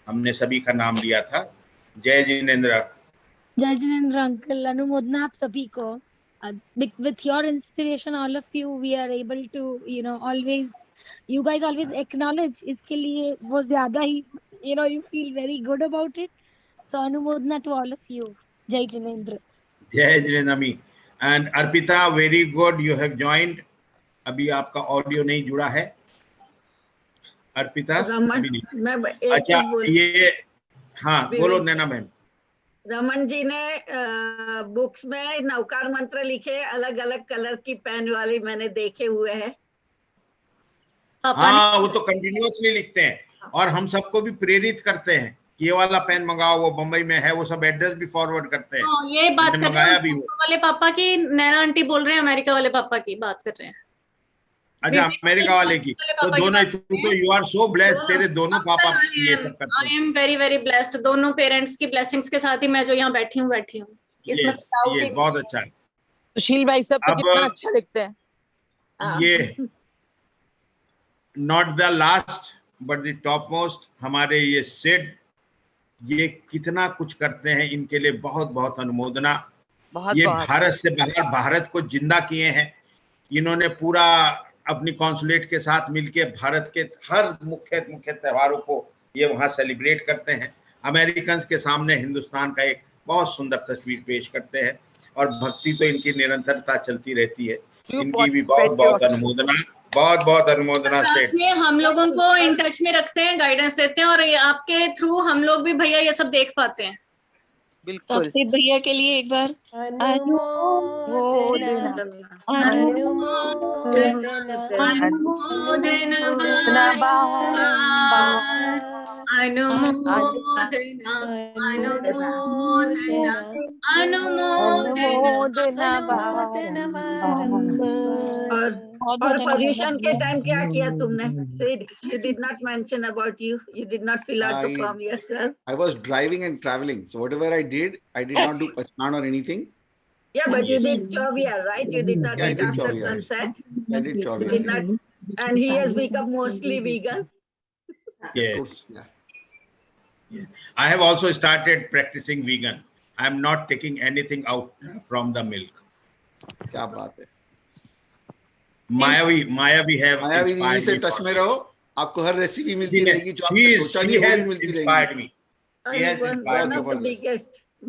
हमने सभी का नाम लिया था। जय जिनेंद्र। जय जिनेंद्र अंकल, अनुमोदना आप सभी को। With your inspiration, all of you, we are able to, you guys always acknowledge. इसके लिए वो ज़्यादा ही, you feel very good about it. So अनुमोदना to all of you. जय जिनेंद्र। जय जिनेंद्र अमी। And Arpita, very good, you have joined. अभी आपका audio नहीं जुड़ा है अर्पिता। अच्छा ये, हाँ बोलो नैना बहन। रमन जी ने बुक्स में नवकार मंत्र लिखे, अलग अलग कलर की पेन वाली मैंने देखे हुए हैं। हाँ, वो तो कंटिन्यूअसली लिखते हैं और हम सबको भी प्रेरित करते हैं कि ये वाला पेन मंगाओ, वो बम्बई में है, वो सब एड्रेस भी फॉरवर्ड करते हैं। ये बात कर रहे हैं भी वाले पापा की, नैना आंटी बोल रहे हैं अमेरिका वाले पापा की बात कर रहे हैं। अच्छा, अमेरिका वाले की, तो दोनों, तो यू आर सो ब्लेस्ड, तेरे दोनों पापा ये सब करते हैं। I am very very blessed, दोनों पेरेंट्स की ब्लेसिंग्स के साथ ही मैं जो यहाँ बैठी हूँ इसमें ये बहुत अच्छा है। सुशील भाई सब तो कितना अच्छा लिखते हैं। ये not the last but the top most, हमारे ये सेड, ये कितना कुछ करते हैं, इनके लिए बहुत बहुत अनुमोदना। ये भारत से बाहर भारत को जिंदा किए हैं इन्होंने। पूरा अपनी कॉन्सुलेट के साथ मिलके भारत के हर मुख्य त्योहारों को ये वहां सेलिब्रेट करते हैं। अमेरिकन के सामने हिंदुस्तान का एक बहुत सुंदर तस्वीर पेश करते हैं, और भक्ति तो इनकी निरंतरता चलती रहती है। इनकी भी बहुत बहुत अनुमोदना, बहुत बहुत अनुमोदना। से हम लोगों को इन टच में रखते हैं, गाइडेंस देते हैं, और आपके थ्रू हम लोग भी भैया ये सब देख पाते हैं। बिल्कुल। तो भैया के लिए एक बार और पर्यूषण के टाइम क्या किया तुमने? You did not mention about you. You did not fill out the form yourself. I was driving and traveling, so whatever I did not do Pachman or anything. Yeah, but you did Chauvia, right? You did not eat after sunset. I did Chauvia. And he has become mostly vegan. Yes. Yeah. I have also started practicing vegan. I am not taking anything out from the milk. क्या बात है। मायावी दीदी से touch में रहो, आपको हर recipe मिलती रहेगी जो आपने सोचा नहीं वो भी मिलती रहेगी।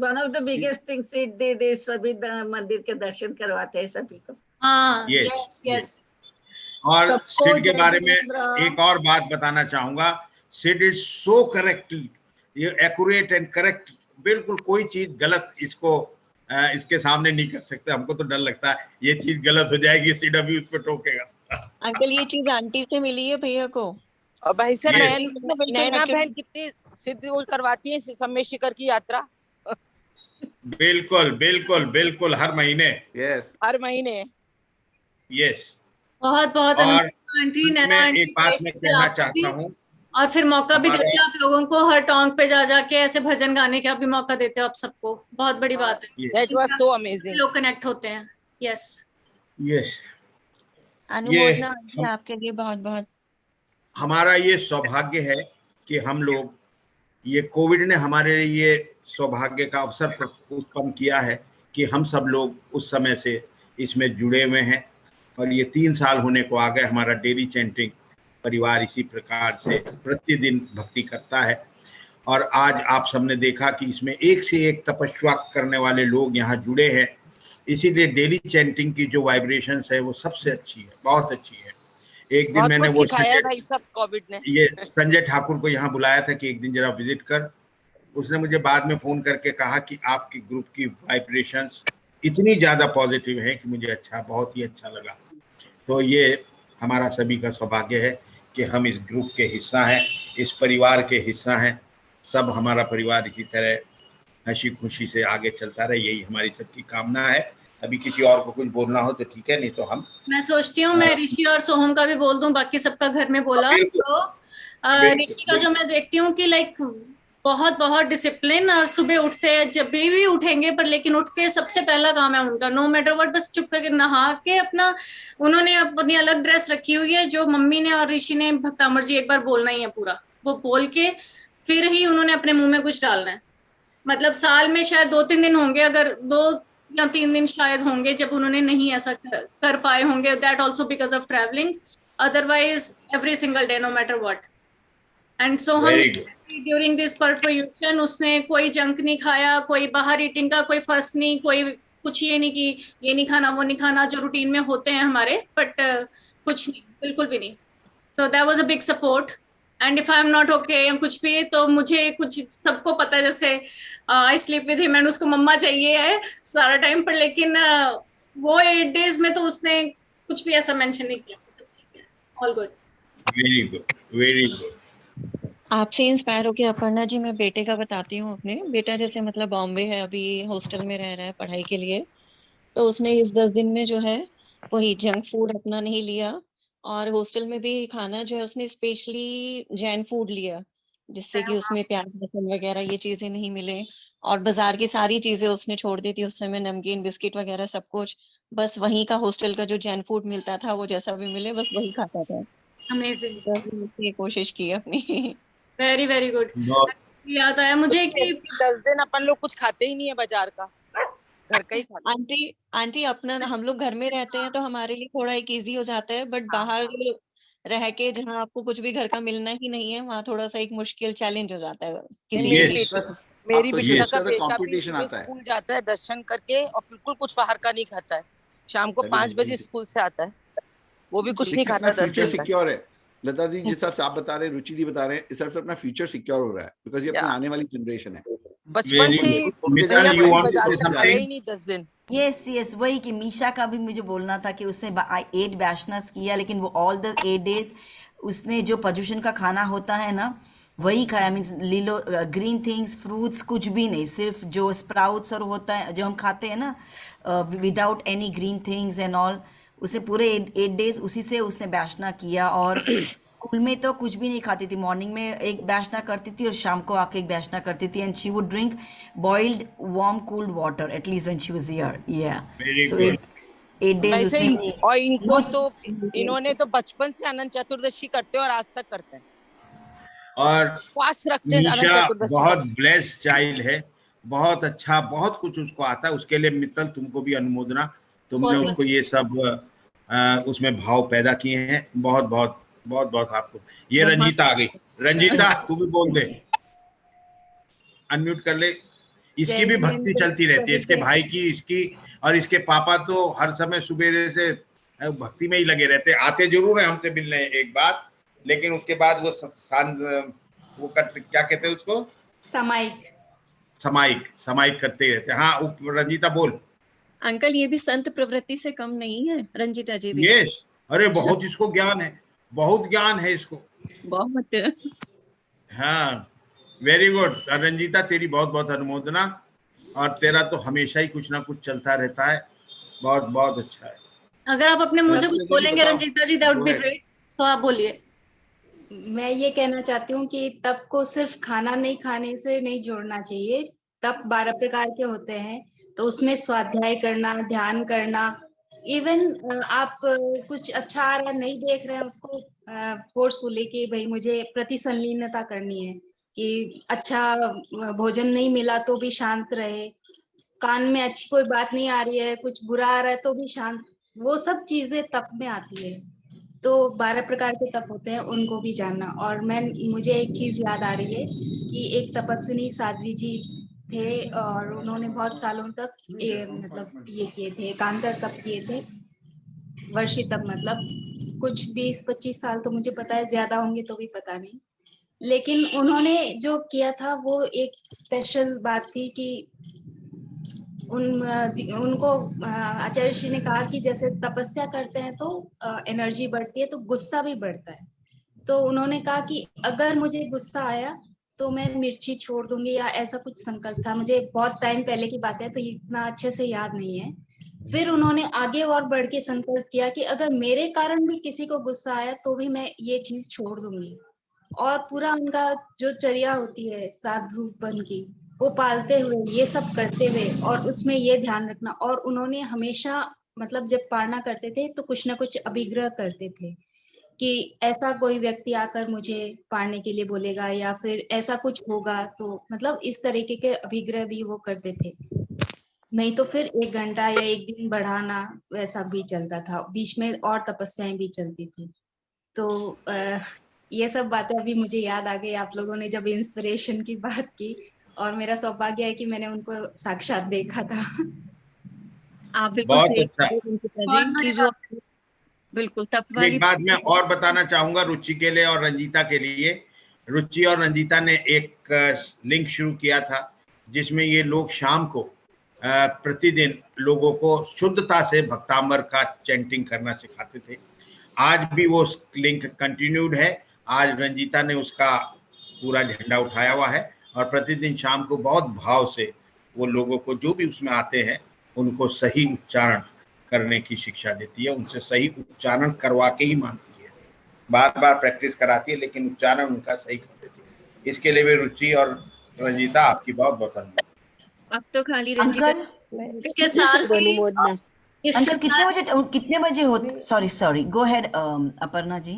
One of the biggest things it did is सभी मंदिर के दर्शन करवाते हैं सभी को। हाँ, yes. और सिड के बारे में एक और बात बताना चाहूंगा। सिड इज सो करेक्ट, ये एक्यूरेट एंड करेक्ट, बिल्कुल कोई चीज गलत इसके सामने नहीं कर सकते। हमको तो डर लगता है ये चीज गलत हो जाएगी, सिड अभी उस पर टोकेगा। अंकल ये चीज आंटी से मिली है भैया को। और भाई से नैना बहन कितनी सिद्ध करवाती है समय शिखर की यात्रा। बिल्कुल बिल्कुल बिल्कुल, हर महीने। हर महीने। यस। बहुत बहुत और आंटी, अंत में एक बात मैं कहना चाहता हूँ, और फिर मौका भी हमारा- देते हैं आप लोगों को, हर टोंक पे जा जाके ऐसे भजन गाने का भी मौका देते हो आप सबको, बहुत बड़ी बात है। That was so amazing. लोग कनेक्ट होते हैं। यस यस, अनुमोदना आंटी आपके लिए बहुत बहुत। हमारा ये सौभाग्य है कि हम लोग, ये कोविड ने हमारे लिए सौभाग्य का अवसर उत्पन्न किया है कि हम सब लोग उस समय से इसमें जुड़े हुए हैं, और ये 3 साल होने को आ गए। हमारा डेली चैंटिंग परिवार इसी प्रकार से प्रतिदिन भक्ति करता है, और आज आप सबने देखा कि इसमें एक से एक तपस्या करने वाले लोग यहाँ जुड़े हैं। इसीलिए डेली चैंटिंग की जो वाइब्रेशंस है वो सबसे अच्छी है, बहुत अच्छी है। एक दिन मैंने वो सिखाया भाई सब कोविड ने, ये संजय ठाकुर को यहाँ बुलाया था कि एक दिन जरा विजिट कर। उसने मुझे बाद में फोन करके कहा कि आपकी ग्रुप की वाइब्रेशंस इतनी ज्यादा पॉजिटिव है कि मुझे बहुत ही अच्छा लगा। तो ये हमारा सभी का सौभाग्य है कि हम इस ग्रुप के हिस्सा हैं, इस परिवार के हिस्सा हैं। सब हमारा परिवार इसी तरह हंसी खुशी से आगे चलता रहे, यही हमारी सबकी कामना है। अभी किसी और को कुछ बोलना हो तो ठीक है, नहीं तो हम, मैं सोचती हूँ मैं ऋषि और सोहम का भी बोल दूं, बाकी सबका घर में बोला। तो ऋषि का जो मैं देखती हूँ कि लाइक बहुत बहुत डिसिप्लिन, और सुबह उठते हैं जब भी उठेंगे, पर लेकिन उठ के सबसे पहला काम है उनका नो मैटर व्हाट, बस चुप करके नहा के अपना, उन्होंने अपनी अलग ड्रेस रखी हुई है जो मम्मी ने और ऋषि ने भक्तामर जी एक बार बोलना ही है पूरा, वो बोल के फिर ही उन्होंने अपने मुंह में कुछ डालना है। मतलब साल में शायद 2-3 दिन होंगे, अगर 2 या 3 दिन शायद होंगे जब उन्होंने नहीं ऐसा कर पाए होंगे, that also because of travelling, otherwise every single day no matter what. And so हम ड्यूरिंग दिस परफ्यूजन उसने कोई जंक नहीं खाया, कोई बाहर ईटिंग का कोई फर्स्ट नहीं, कोई कुछ ये नहीं कि ये नहीं खाना वो नहीं खाना जो रूटीन में होते हैं हमारे, बट कुछ नहीं, बिल्कुल भी नहीं। तो that was a big support. And if I am not okay या कुछ भी, तो मुझे कुछ, सबको पता है जैसे I sleep with him and उसको मम्मा चाहिए है सारा टाइम पर, लेकिन वो 8 डेज में तो उसने कुछ भी ऐसा मेंशन नहीं किया। All good, very good, very good. आपसे इंस्पायर होकर अपर्णा जी मैं बेटे का बताती हूँ। अपने बेटा जैसे मतलब बॉम्बे है, अभी हॉस्टल में रह रहा है पढ़ाई के लिए, तो उसने इस 10 दिन में जो है वही जंक फूड अपना नहीं लिया, और हॉस्टल में भी खाना जो है उसने स्पेशली जैन फूड लिया, जिससे कि उसमें प्याज लहसुन वगैरह ये चीजें नहीं मिले, और बाजार की सारी चीजें उसने छोड़ दी थी उस समय, नमकीन बिस्किट वगैरह सब कुछ, बस वहीं का हॉस्टल का जो जैन फूड मिलता था वो जैसा भी मिले बस वही खाता था। अमेजिंग, ये कोशिश की अपनी। Very very good. याद आया मुझे कि 10 दिन अपन लोग कुछ खाते ही नहीं है बाजार का, घर का ही खाते। आंटी अपना हम लोग घर में रहते हैं तो हमारे लिए थोड़ा एक इजी हो जाता है, बट बाहर रह के जहाँ आपको कुछ भी घर का मिलना ही नहीं है, वहाँ थोड़ा सा एक मुश्किल चैलेंज हो जाता है किसी मेरी बिटिया का बेटा भी स्कूल जाता है दर्शन करके और बिल्कुल कुछ बाहर का नहीं खाता है, शाम को 5 बजे स्कूल से आता है, वो भी कुछ नहीं खाता। 10 दिन सिक्योर है लता जी, जिस हिसाब से आप बता रहे हैं, रुचि जी बता रहे हैं, इस हिसाब से अपना फ्यूचर सिक्योर हो रहा है, बिकॉज़ ये अपनी आने वाली जनरेशन है। बचपन से ही नहीं 10 दिन। यस वही कि मीशा का भी मुझे बोलना था कि उसने 8 बैशनस किया, लेकिन वो ऑल द 8 डेज उसने जो पर्यूषण का खाना होता है ना वही खाया, मीन्स लीलो ग्रीन थिंग्स, फ्रूट्स कुछ भी नहीं, सिर्फ जो स्प्राउट्स और होता है जो हम खाते हैं ना without any green things and all, उसे पूरे 8 डेज उसी से उसने बैशना किया। और स्कूल में तो कुछ भी नहीं खाती थी, मॉर्निंग में एक बैशना करती थी और शाम को आके एक बैशना करती थी, and she would drink boiled warm cooled water at least when she was here. या सो 8 डेज उसने। और इनको तो इन्होंने तो बचपन से अनंत चतुर्दशी करते हैं और आज तक करते हैं, और पास रखते हैं अनंत चतुर्दशी। बहुत ब्लेस्ड चाइल्ड है, बहुत अच्छा, बहुत कुछ उसको आता है। उसके लिए मित्तल तुमको भी अनुमोदना, तुमने उसको ये सब उसमें भाव पैदा किए हैं। बहुत बहुत बहुत बहुत आपको। ये रंजीता आ गई, रंजीता तू भी बोल दे, अनम्यूट कर ले। इसकी भी भक्ति चलती रहती है, इसके भाई की, इसकी, और इसके पापा तो हर समय सुबेरे से भक्ति में ही लगे रहते हैं। आते जरूर है हमसे मिलने एक बार, लेकिन उसके बाद वो वो क्या कहते हैं उसको, समाइक करते रहते हैं। हाँ रंजीता बोल। अंकल ये भी संत प्रवृत्ति से कम नहीं है, रंजीता जी भी। यस, अरे बहुत इसको ज्ञान है, बहुत ज्ञान है इसको, बहुत। हाँ वेरी गुड रंजीता, तेरी बहुत बहुत अनुमोदना, और तेरा तो हमेशा ही कुछ ना कुछ चलता रहता है, बहुत बहुत अच्छा है। अगर आप अपने मुंह से कुछ बोलेंगे रंजीता जी, दैट वुड बी ग्रेट। सो आप बोलिए। मैं ये कहना चाहती हूँ कि तप को सिर्फ खाना नहीं खाने से नहीं जोड़ना चाहिए। तप 12 प्रकार के होते हैं, तो उसमें स्वाध्याय करना, ध्यान करना, इवन आप कुछ अच्छा आ रहा नहीं देख रहे हैं उसको फोर्सफुली कि भाई मुझे प्रति संलीनता करनी है, कि अच्छा भोजन नहीं मिला तो भी शांत रहे, कान में अच्छी कोई बात नहीं आ रही है, कुछ बुरा आ रहा है तो भी शांत, वो सब चीजें तप में आती है। तो 12 प्रकार के तप होते हैं, उनको भी जानना। और मुझे एक चीज याद आ रही है कि एक तपस्विनी साध्वी जी थे और उन्होंने बहुत सालों तक मतलब ये किए थे, एकांतर तप किए थे, वर्षी तप, मतलब कुछ 20-25 साल तो मुझे पता है, ज्यादा होंगे तो भी पता नहीं। लेकिन उन्होंने जो किया था वो एक स्पेशल बात थी कि उनको आचार्य श्री ने कहा कि जैसे तपस्या करते हैं तो एनर्जी बढ़ती है, तो गुस्सा भी बढ़ता है। तो उन्होंने कहा कि अगर मुझे गुस्सा आया तो मैं मिर्ची छोड़ दूंगी, या ऐसा कुछ संकल्प था, मुझे बहुत टाइम पहले की बात है तो इतना अच्छे से याद नहीं है। फिर उन्होंने आगे और बढ़ के संकल्प किया कि अगर मेरे कारण भी किसी को गुस्सा आया तो भी मैं ये चीज छोड़ दूंगी। और पूरा उनका जो चर्या होती है साधुपन की, वो पालते हुए, ये सब करते हुए, और उसमें ये ध्यान रखना। और उन्होंने हमेशा मतलब जब पारणा करते थे तो कुछ ना कुछ अभिग्रह करते थे कि ऐसा कोई व्यक्ति आकर मुझे पाने के लिए बोलेगा या फिर ऐसा कुछ होगा, तो मतलब इस तरीके के अभिग्रह भी वो करते थे। नहीं तो फिर 1 घंटा या 1 दिन बढ़ाना, वैसा भी चलता था, बीच में और तपस्याएं भी चलती थी। तो ये सब बातें अभी मुझे याद आ गई, आप लोगों ने जब इंस्पिरेशन की बात की, और मेरा सौभाग्य है कि मैंने उनको साक्षात देखा था। आप बिल्कुल बहुत अच्छा। कि जो बिल्कुल तप वाली एक बात मैं और बताना चाहूंगा रुचि के लिए और रंजीता के लिए। रुचि और रंजीता ने एक लिंक शुरू किया था जिसमें ये लोग शाम को प्रतिदिन लोगों को शुद्धता से भक्तांबर का चैंटिंग करना सिखाते थे। आज भी वो लिंक कंटिन्यूड है। आज रंजीता ने उसका पूरा झंडा उठाया हुआ है और प्रतिदिन शाम को बहुत भाव से वो लोगों को जो भी उसमें आते हैं उनको सही उच्चारण करने की शिक्षा देती है, उनसे सही उच्चारण करवा के ही मानती है, बार बार प्रैक्टिस कराती है लेकिन उच्चारण उनका सही कर देती है। इसके लिए भी रुचि और रंजीता आपकी बहुत बहुत धन्यवाद। अब तो खाली रंजीता इसके साथ अंकल कितने बजे होते? Sorry go ahead Aparna ji.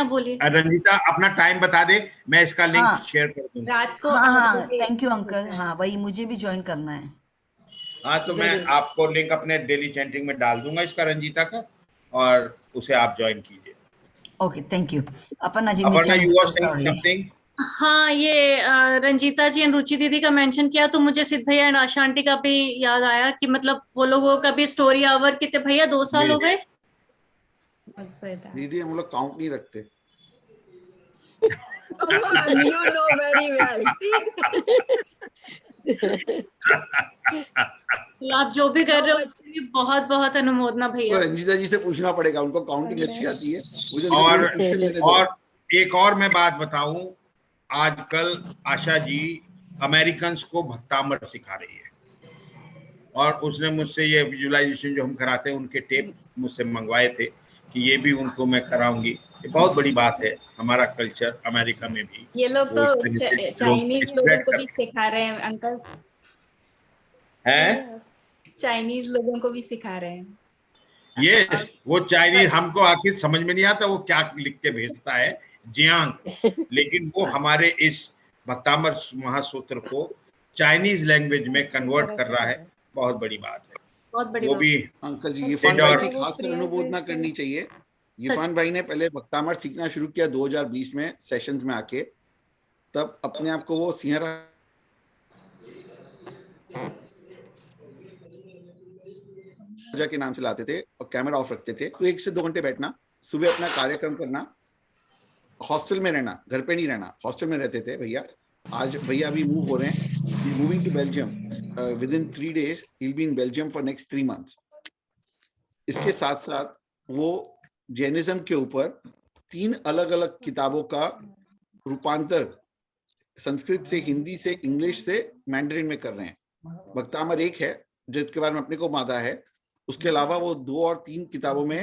बोलिए। रंजीता अपना टाइम बता दे, मैं इसका लिंक शेयर कर दूंगा रात को। हाँ थैंक यू अंकल। हाँ वही मुझे भी ज्वाइन करना है। हाँ तो मैं आपको लिंक अपने डेली चैंटिंग में डाल दूंगा इसका रंजीता का, और उसे आप ज्वाइन कीजिए। Okay thank you. Aparna ji Aparna you was saying something. हाँ, ये रंजीता जी और रुचि दीदी का मेंशन किया तो मुझे सिद्ध भैया एंड आशा आंटी का भी याद आया कि मतलब वो लोगों का भी स्टोरी आवर कितने भैया 2 साल हो गए। दीदी हम लोग काउंट नहीं रखते। You know very well. आप जो भी कर रहे हो उसके लिए बहुत बहुत अनुमोदना भैया। तो रंजीता जी से पूछना पड़ेगा, उनको काउंटिंग अच्छी आती है। और एक और मैं बात बताऊं, आजकल आशा जी अमेरिकन्स को भक्तामृत सिखा रही है और उसने मुझसे ये विजुअलाइजेशन जो हम कराते हैं उनके टेप मुझसे मंगवाए थे कि ये भी उनको मैं कराऊंगी। ये बहुत बड़ी बात है, हमारा कल्चर अमेरिका में भी। ये लोग तो चाइनीज लोगों को भी सिखा रहे हैं अंकल। हैं? चाइनीज लोगों को भी सिखा रहे हैं। ये वो चाइनीज हमको आखिर समझ में नहीं आता वो क्या लिख के भेजता है जियांग, लेकिन वो हमारे इस भक्तामृत महासूत्र को चाइनीज लैंग्वेज में कन्वर्ट कर रहा है। बहुत बड़ी बात है, बहुत बड़ी वो बात। भी अंकल जी इरफान भाई की खासकर अनुमोदना करनी चाहिए। इरफान भाई ने पहले भक्तामृत सीखना शुरू किया 2020 में सेशंस में आके, तब अपने आप को वो सिंहरा के नाम से लाते थे और कैमरा ऑफ रखते थे। तो 1 से 2 घंटे बैठना, सुबह अपना कार्यक्रम करना, हॉस्टल में रहना, घर पे नहीं रहना, हॉस्टल में रहते थे भैया। आज भैया अभी मूव हो रहे हैं, moving to Belgium within 3 days he'll be in Belgium for next 3 months। इसके साथ साथ वो जैनिज्म के ऊपर 3 अलग अलग किताबों का रूपांतर संस्कृत से, हिंदी से, इंग्लिश से मैंडरिन में कर रहे हैं। भक्तामृत एक है जिसके बारे में अपने को मादा है, उसके अलावा वो 2 और 3 किताबों में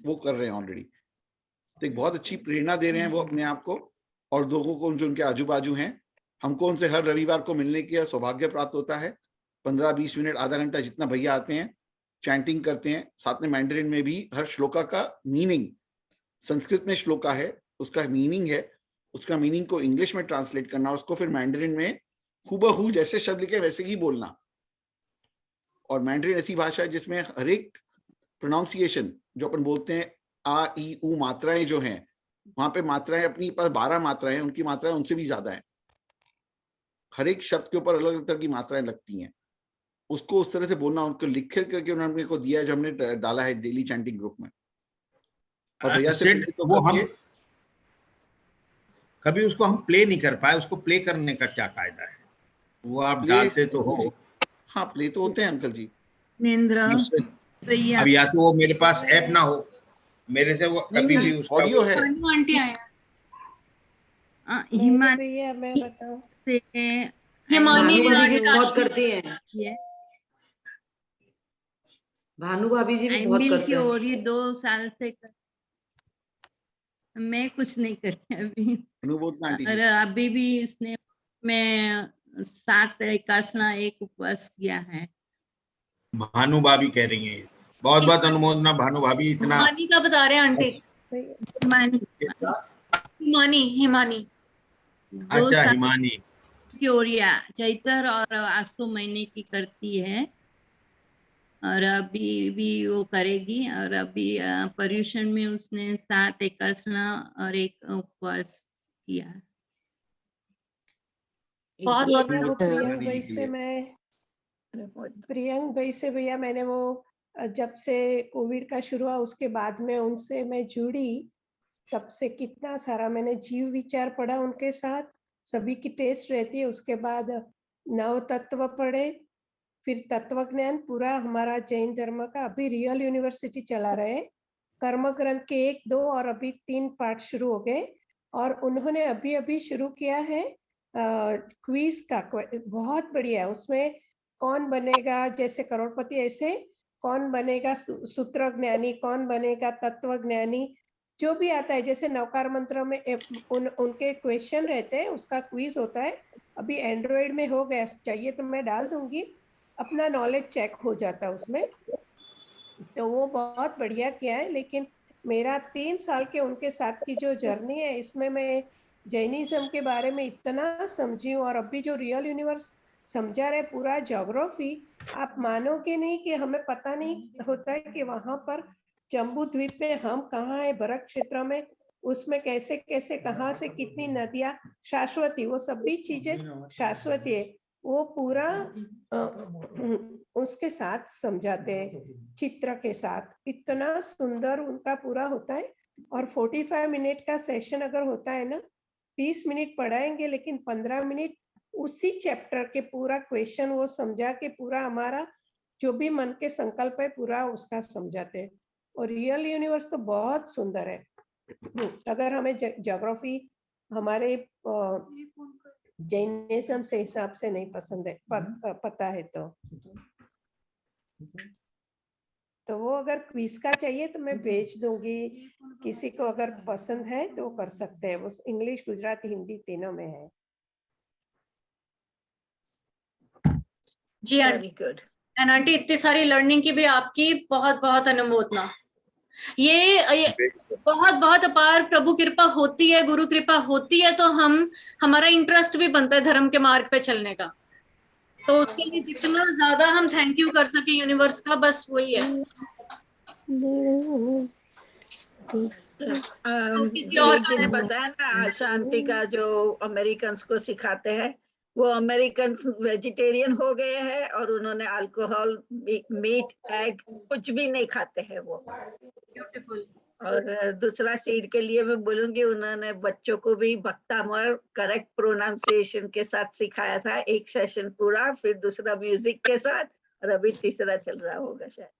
वो कर रहे हैं ऑलरेडी। तो एक बहुत अच्छी प्रेरणा दे रहे हैं वो अपने आप को और लोगों को जो उनके आजू बाजू हैं। हमको उनसे हर रविवार को मिलने का सौभाग्य प्राप्त होता है। 15-20 मिनट, आधा घंटा जितना भैया आते हैं, चैंटिंग करते हैं, साथ में मैंडरिन में भी हर श्लोका का मीनिंग, संस्कृत में श्लोका है उसका मीनिंग है, उसका मीनिंग को इंग्लिश में ट्रांसलेट करना, उसको फिर मैंडरिन में हूबहू जैसे शब्द लिखे वैसे ही बोलना। और मैंडरिन ऐसी भाषा है जिसमें हर एक प्रोनाउंसिएशन जो अपन बोलते हैं आ ई ऊ मात्राएं जो हैं, वहां पे मात्राएं अपनी पास 12 मात्राएं हैं, उनकी मात्राएं उनसे भी ज्यादा है। हर एक शब्द के ऊपर अलग अलग तरह की मात्राएं लगती हैं। उसको उस तरह से बोलना, उनको लिख करके उन्होंने को दिया जो हमने डाला है डेली चैंटिंग ग्रुप में। और भैया से वो हम कभी उसको हम प्ले नहीं कर पाए, उसको प्ले करने का क्या कायदा है? वो आप डालते तो हो। हाँ, प्ले तो होते हैं अंकल जी। अब या तो वो मेरे पास ऐप ना हो, मेरे से वो कभी भी उसका ऑडियो है। आंटी आया भैया मैं बताऊं, हिमानी बहुत करती हैं, भानु भाभी जी भी बहुत करते हैं। और ये 2 साल से मैं कुछ नहीं करती अभी। और अभी भी इसने मैं 7 एकादशना 1 उपवास किया है। भानु भाभी कह रही हैं। बहुत बहुत अनुमोदना भानु भाभी। इतना हिमानी का बता रहे हैं आंटी। हिमानी अच्छा, हिमानी क्योरिया चैतर और 800 महीने की करती है और अभी भी वो करेगी। और अभी पर्यूषण में उसने 7 एकादशना और 1 उपवास किया। प्रियंक भाई से भैया मैंने वो जब से कोविड का शुरू हुआ उसके बाद में उनसे मैं जुड़ी, तब से कितना सारा मैंने जीव विचार पढ़ा उनके साथ, सभी की टेस्ट रहती है। उसके बाद नव तत्व पढ़े, फिर तत्व ज्ञान पूरा हमारा जैन धर्म का। अभी रियल यूनिवर्सिटी चला रहे, कर्म ग्रंथ के 1, 2 और अभी 3 पार्ट शुरू हो गए। और उन्होंने अभी अभी शुरू किया है क्विज का, बहुत बढ़िया। उसमें कौन बनेगा जैसे करोड़पति, ऐसे कौन बनेगा सूत्र ज्ञानी, कौन बनेगा तत्व ज्ञानी, जो भी आता है। जैसे नवकार मंत्र में उनके क्वेश्चन रहते हैं, उसका क्विज होता है। अभी एंड्रॉइड में हो गया, चाहिए तो मैं डाल दूंगी, अपना नॉलेज चेक हो जाता है उसमें। तो वो बहुत बढ़िया किया है। लेकिन मेरा 3 साल के उनके साथ की जो जर्नी है, इसमें मैं जैनिज्म के बारे में इतना समझी हूँ। और अभी जो रियल यूनिवर्स समझा रहे पूरा ज्योग्राफी, आप मानोगे नहीं कि हमें पता नहीं होता है कि वहां पर जम्बू द्वीप में हम कहाँ है, भरत क्षेत्र में, उसमें कैसे कैसे कहाँ से कितनी नदियां शाश्वती, वो सभी चीजें शाश्वती है। वो पूरा उसके साथ समझाते हैं, चित्र के साथ। इतना सुंदर उनका पूरा होता है। और 45 मिनट का सेशन अगर होता है ना, 30 मिनट पढ़ाएंगे लेकिन 15 मिनट उसी चैप्टर के पूरा क्वेश्चन वो समझा के पूरा हमारा जो भी मन के संकल्प है पूरा उसका समझाते हैं। और रियल यूनिवर्स तो बहुत सुंदर है। अगर हमें ज्योग्राफी हमारे जैनिज्म से हिसाब से नहीं पसंद है, पता है तो वो अगर क्विज का चाहिए तो मैं भेज दूंगी, किसी को अगर पसंद है तो वो कर सकते हैं। वो इंग्लिश, गुजराती, हिंदी तीनों में है। जी आंटी, एंड आंटी इतनी सारी लर्निंग की भी आपकी बहुत बहुत अनुमोदना। ये बहुत बहुत अपार प्रभु कृपा होती है, गुरु कृपा होती है तो हमारा इंटरेस्ट भी बनता है धर्म के मार्ग पे चलने का। तो उसके लिए जितना ज्यादा हम थैंक यू कर सके यूनिवर्स का, बस वही है। किसी और ने बताया ना, शांति का जो अमेरिकन को सिखाते हैं, वो अमेरिकन वेजिटेरियन हो गए हैं और उन्होंने अल्कोहल, मीट, एग कुछ भी नहीं खाते हैं वो। ब्यूटीफुल। और दूसरा सीड के लिए मैं बोलूंगी, उन्होंने बच्चों को भी भक्तामर करेक्ट प्रोनाउंसिएशन के साथ सिखाया था, 1 सेशन पूरा, फिर दूसरा म्यूजिक के साथ, और अभी तीसरा चल रहा होगा शायद।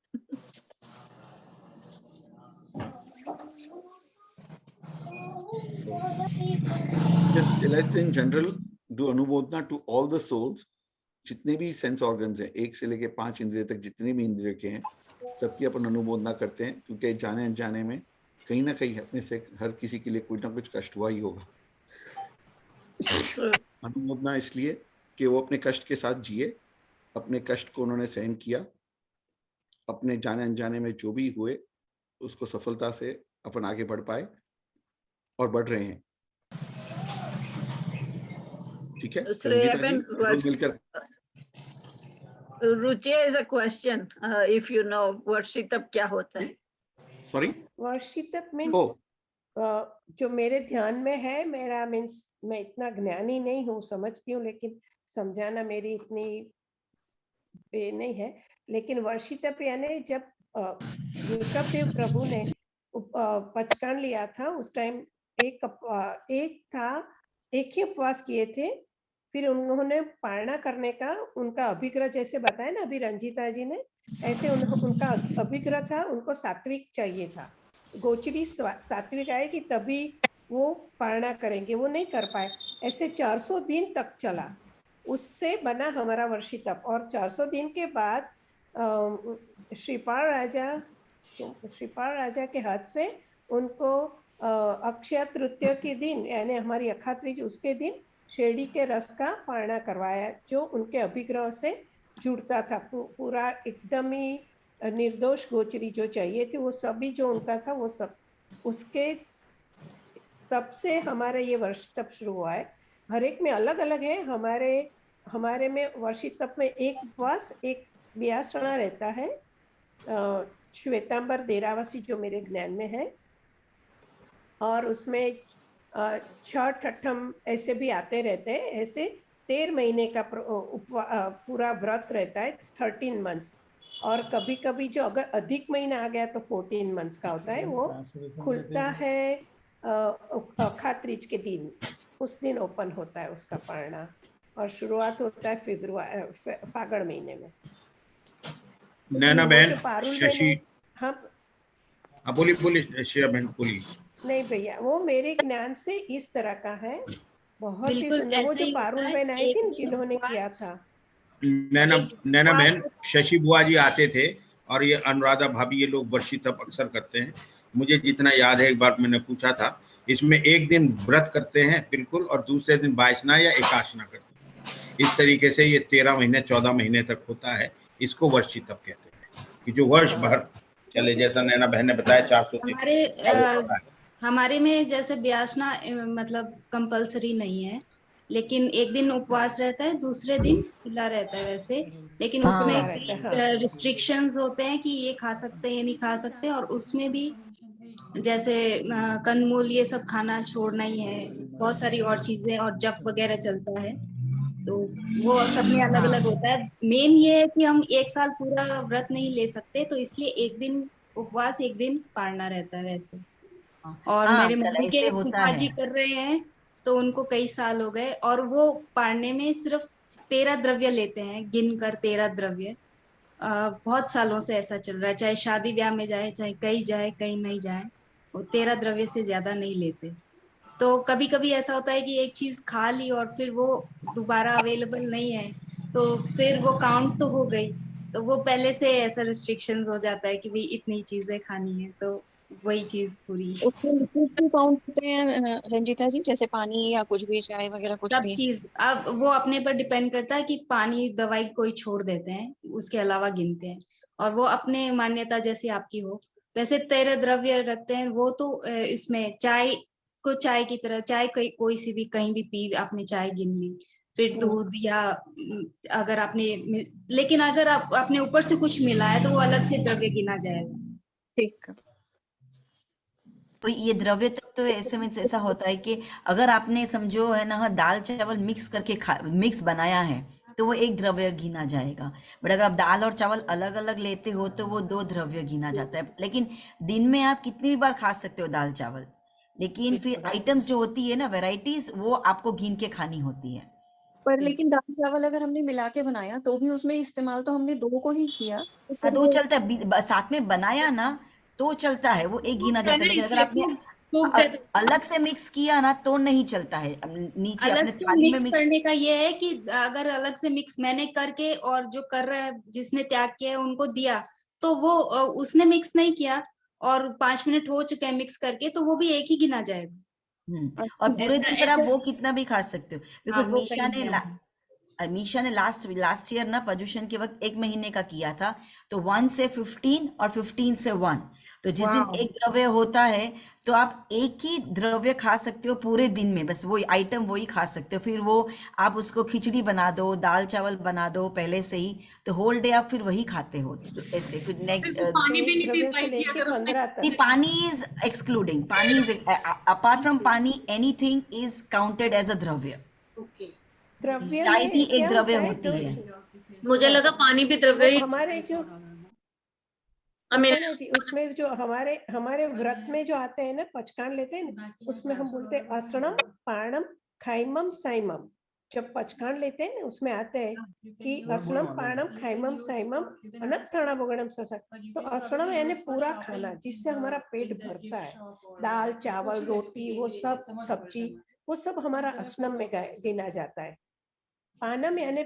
Just let's in general do anumodana to all the souls जितने भी सेंस ऑर्गन्स हैं, 1 से लेके 5 इंद्रिय तक जितने भी इंद्रिय के हैं, सबकी अपन अनुमोदना करते हैं, क्योंकि जाने अनजाने में कहीं ना कहीं अपने से हर किसी के लिए कुछ ना कुछ कष्ट हुआ ही होगा। अनुमोदना इसलिए कि वो अपने कष्ट के साथ जिए, अपने कष्ट को उन्होंने सहन किया, अपने जाने अनजाने में जो भी हुए उसको सफलता से अपन आगे बढ़ पाए और बढ़ रहे हैं। ठीक है, मिलकर Ruchi is a question, if you know वर्षितप क्या होता है? सॉरी, वर्षितप मीन्स जो मेरे ध्यान में है, मेरा मीन्स मैं इतना ज्ञानी नहीं हूँ, समझती हूँ, लेकिन समझाना मेरी इतनी नहीं है। लेकिन वर्षितप यानी जब ऋषभदेव प्रभु ने पचकान लिया था, उस टाइम एक ही उपवास किए थे, फिर उन्होंने पारणा करने का उनका अभिग्रह, जैसे बताया ना अभी रंजीता जी ने, ऐसे उनका अभिग्रह था, उनको सात्विक चाहिए था, गोचरी सात्विक आएगी तभी वो पारणा करेंगे, वो नहीं कर पाए। ऐसे 400 दिन तक चला, उससे बना हमारा वर्षितप। और 400 दिन के बाद श्रीपाल राजा के हाथ से उनको अक्षय तृतीया के दिन, यानी हमारी अखात्रीज, उसके दिन शेरडी के रस का पारणा करवाया, जो उनके अभिग्रह से जुड़ता था। पूरा एकदम ही निर्दोष गोचरी जो चाहिए थी, वो सभी जो उनका था वो सब, उसके तब से हमारे ये वर्षितप शुरू हुआ है। हर एक में अलग अलग है। हमारे में वर्षितप में एक उपवास, एक व्यासना रहता है, श्वेतांबर देरावासी जो मेरे ज्ञान में है, और उसमें छठ अठम ऐसे भी आते रहते हैं। ऐसे 13 महीने का पूरा व्रत रहता है, 13 मंथ्स। और कभी कभी जो अगर अधिक महीना आ गया तो 14 मंथ्स का होता है। वो खुलता है अखात्रीज के दिन, उस दिन ओपन होता है उसका पारणा, और शुरुआत होता है फागण महीने में। नैना बहन, शशि, हाँ बोलिए श्रेया बहन, बोलिए। नहीं भैया, वो मेरे ज्ञान से इस तरह का है, बहुत ही सुंदर। वो जो पारुल बहन आई थी जिन्होंने किया था। नैना बहन, शशि बुआ जी आते थे और ये अनुराधा भाभी, ये लोग वर्षितप अक्सर करते हैं। मुझे जितना याद है, एक बार मैंने पूछा था, इसमें एक दिन व्रत करते हैं बिल्कुल, और दूसरे दिन वायसना या एकाशना करते हैं। इस तरीके से ये 13 महीने 14 महीने तक होता है। इसको वर्षितप कहते हैं, कि जो वर्ष भर चले, जैसा नैना बहन ने बताया 400 हमारे में जैसे व्यासना मतलब कंपलसरी नहीं है, लेकिन एक दिन उपवास रहता है, दूसरे दिन खुला रहता है वैसे। लेकिन उसमें रिस्ट्रिक्शंस होते हैं कि ये खा सकते हैं, ये नहीं खा सकते। और उसमें भी जैसे कंदमूल ये सब खाना छोड़ना ही है, बहुत सारी और चीजें, और जप वगैरह चलता है, तो वो सब में अलग अलग होता है। मेन ये है कि हम एक साल पूरा व्रत नहीं ले सकते, तो इसलिए एक दिन उपवास, एक दिन पारना रहता है वैसे। और मेरे मम्मी के फूफा जी कर रहे हैं, तो उनको कई साल हो गए, और वो पारने में सिर्फ 13 द्रव्य लेते हैं, गिनकर 13 द्रव्य। बहुत सालों से ऐसा चल रहा है, चाहे शादी ब्याह में जाए, चाहे कहीं जाए कहीं नहीं जाए, वो 13 द्रव्य से ज्यादा नहीं लेते। तो कभी कभी ऐसा होता है कि एक चीज खा ली और फिर वो दोबारा अवेलेबल नहीं है, तो फिर वो काउंट तो हो गई, तो वो पहले से ऐसा रिस्ट्रिक्शंस हो जाता है कि भाई इतनी चीजें खानी है, तो वही चीज पूरी। काउंट होते हैं रंजीता जी, जैसे पानी या कुछ भी, चाय वगैरह कुछ सब भी? चीज अब वो अपने पर डिपेंड करता है कि पानी दवाई कोई छोड़ देते हैं, उसके अलावा गिनते हैं, और वो अपने मान्यता जैसे आपकी हो। वैसे 13 द्रव्य रखते हैं वो, तो इसमें चाय को चाय की तरह, चाय कोई सी भी कहीं भी पी, आपने चाय गिन ली, फिर दूध, या अगर आपने, लेकिन अगर आप अपने ऊपर से कुछ मिला है तो वो अलग से द्रव्य गिना जाएगा। ठीक। तो ये द्रव्य तो ऐसे में ऐसा होता है कि अगर आपने समझो है ना दाल चावल मिक्स करके मिक्स बनाया है, तो वो एक द्रव्य गिना जाएगा। बट अगर आप दाल और चावल अलग अलग लेते हो तो वो 2 द्रव्य गिना जाता है। लेकिन दिन में आप कितनी भी बार खा सकते हो दाल चावल, लेकिन फिर आइटम्स जो होती है ना, वेराइटीज, वो आपको गिन के खानी होती है। पर लेकिन दाल चावल अगर हमने मिला के बनाया तो भी उसमें इस्तेमाल तो हमने 2 को ही किया, तो चलता है। साथ में बनाया ना तो चलता है, वो एक गिना जाता है। लेकिन अगर आपने अलग से मिक्स किया ना तो नहीं चलता है, नीचे अलग अपने से थाली में मिक्स मिक्स करने का ये है कि अगर अलग से मिक्स मैंने करके और जो कर रहा है जिसने त्याग किया है उनको दिया तो वो उसने मिक्स नहीं किया और 5 मिनट हो चुके हैं मिक्स करके तो वो भी एक ही गिना जाएगा। और पूरे दिन फिर आप वो कितना भी खा सकते हो, बिकॉज मीशा ने लास्ट ईयर ना पर्यूषण के वक्त 1 महीने का किया था, तो 1 से 15 और 15 से 1, तो जिस दिन एक द्रव्य होता है तो आप एक ही द्रव्य खा सकते हो पूरे दिन में, बस वही आइटम वही खा सकते हो। फिर वो आप उसको खिचड़ी बना दो, दाल चावल बना दो पहले से ही, तो होल डे आप फिर वही खाते हो। तो ऐसे फिर नेक्स्ट पानी भी नहीं पी पाई थी अगर उसने pani is excluding, pani is apart from pani anything is counted as a द्रव्य। द्रव्य चाय भी एक क्या द्रव्य होता होती है। मुझे लगा पानी भी द्रव्य ही। हमारे जो जी उसमें जो हमारे व्रत में जो आते हैं ना, पचकान लेते हैं ना, उसमें हम बोलते हैं असणम पाणम खाइमम साइमम। जब पचकान लेते हैं ना उसमें आते हैं कि असणम पाणम खाइमम साइमम अनत्थणा वगणम ससा। तो असणम यानी पूरा खाना जिससे हमारा पेट भरता है, दाल चावल रोटी वो सब सब्जी वो सब हमारा असनम में गिना जाता है। पानम यानी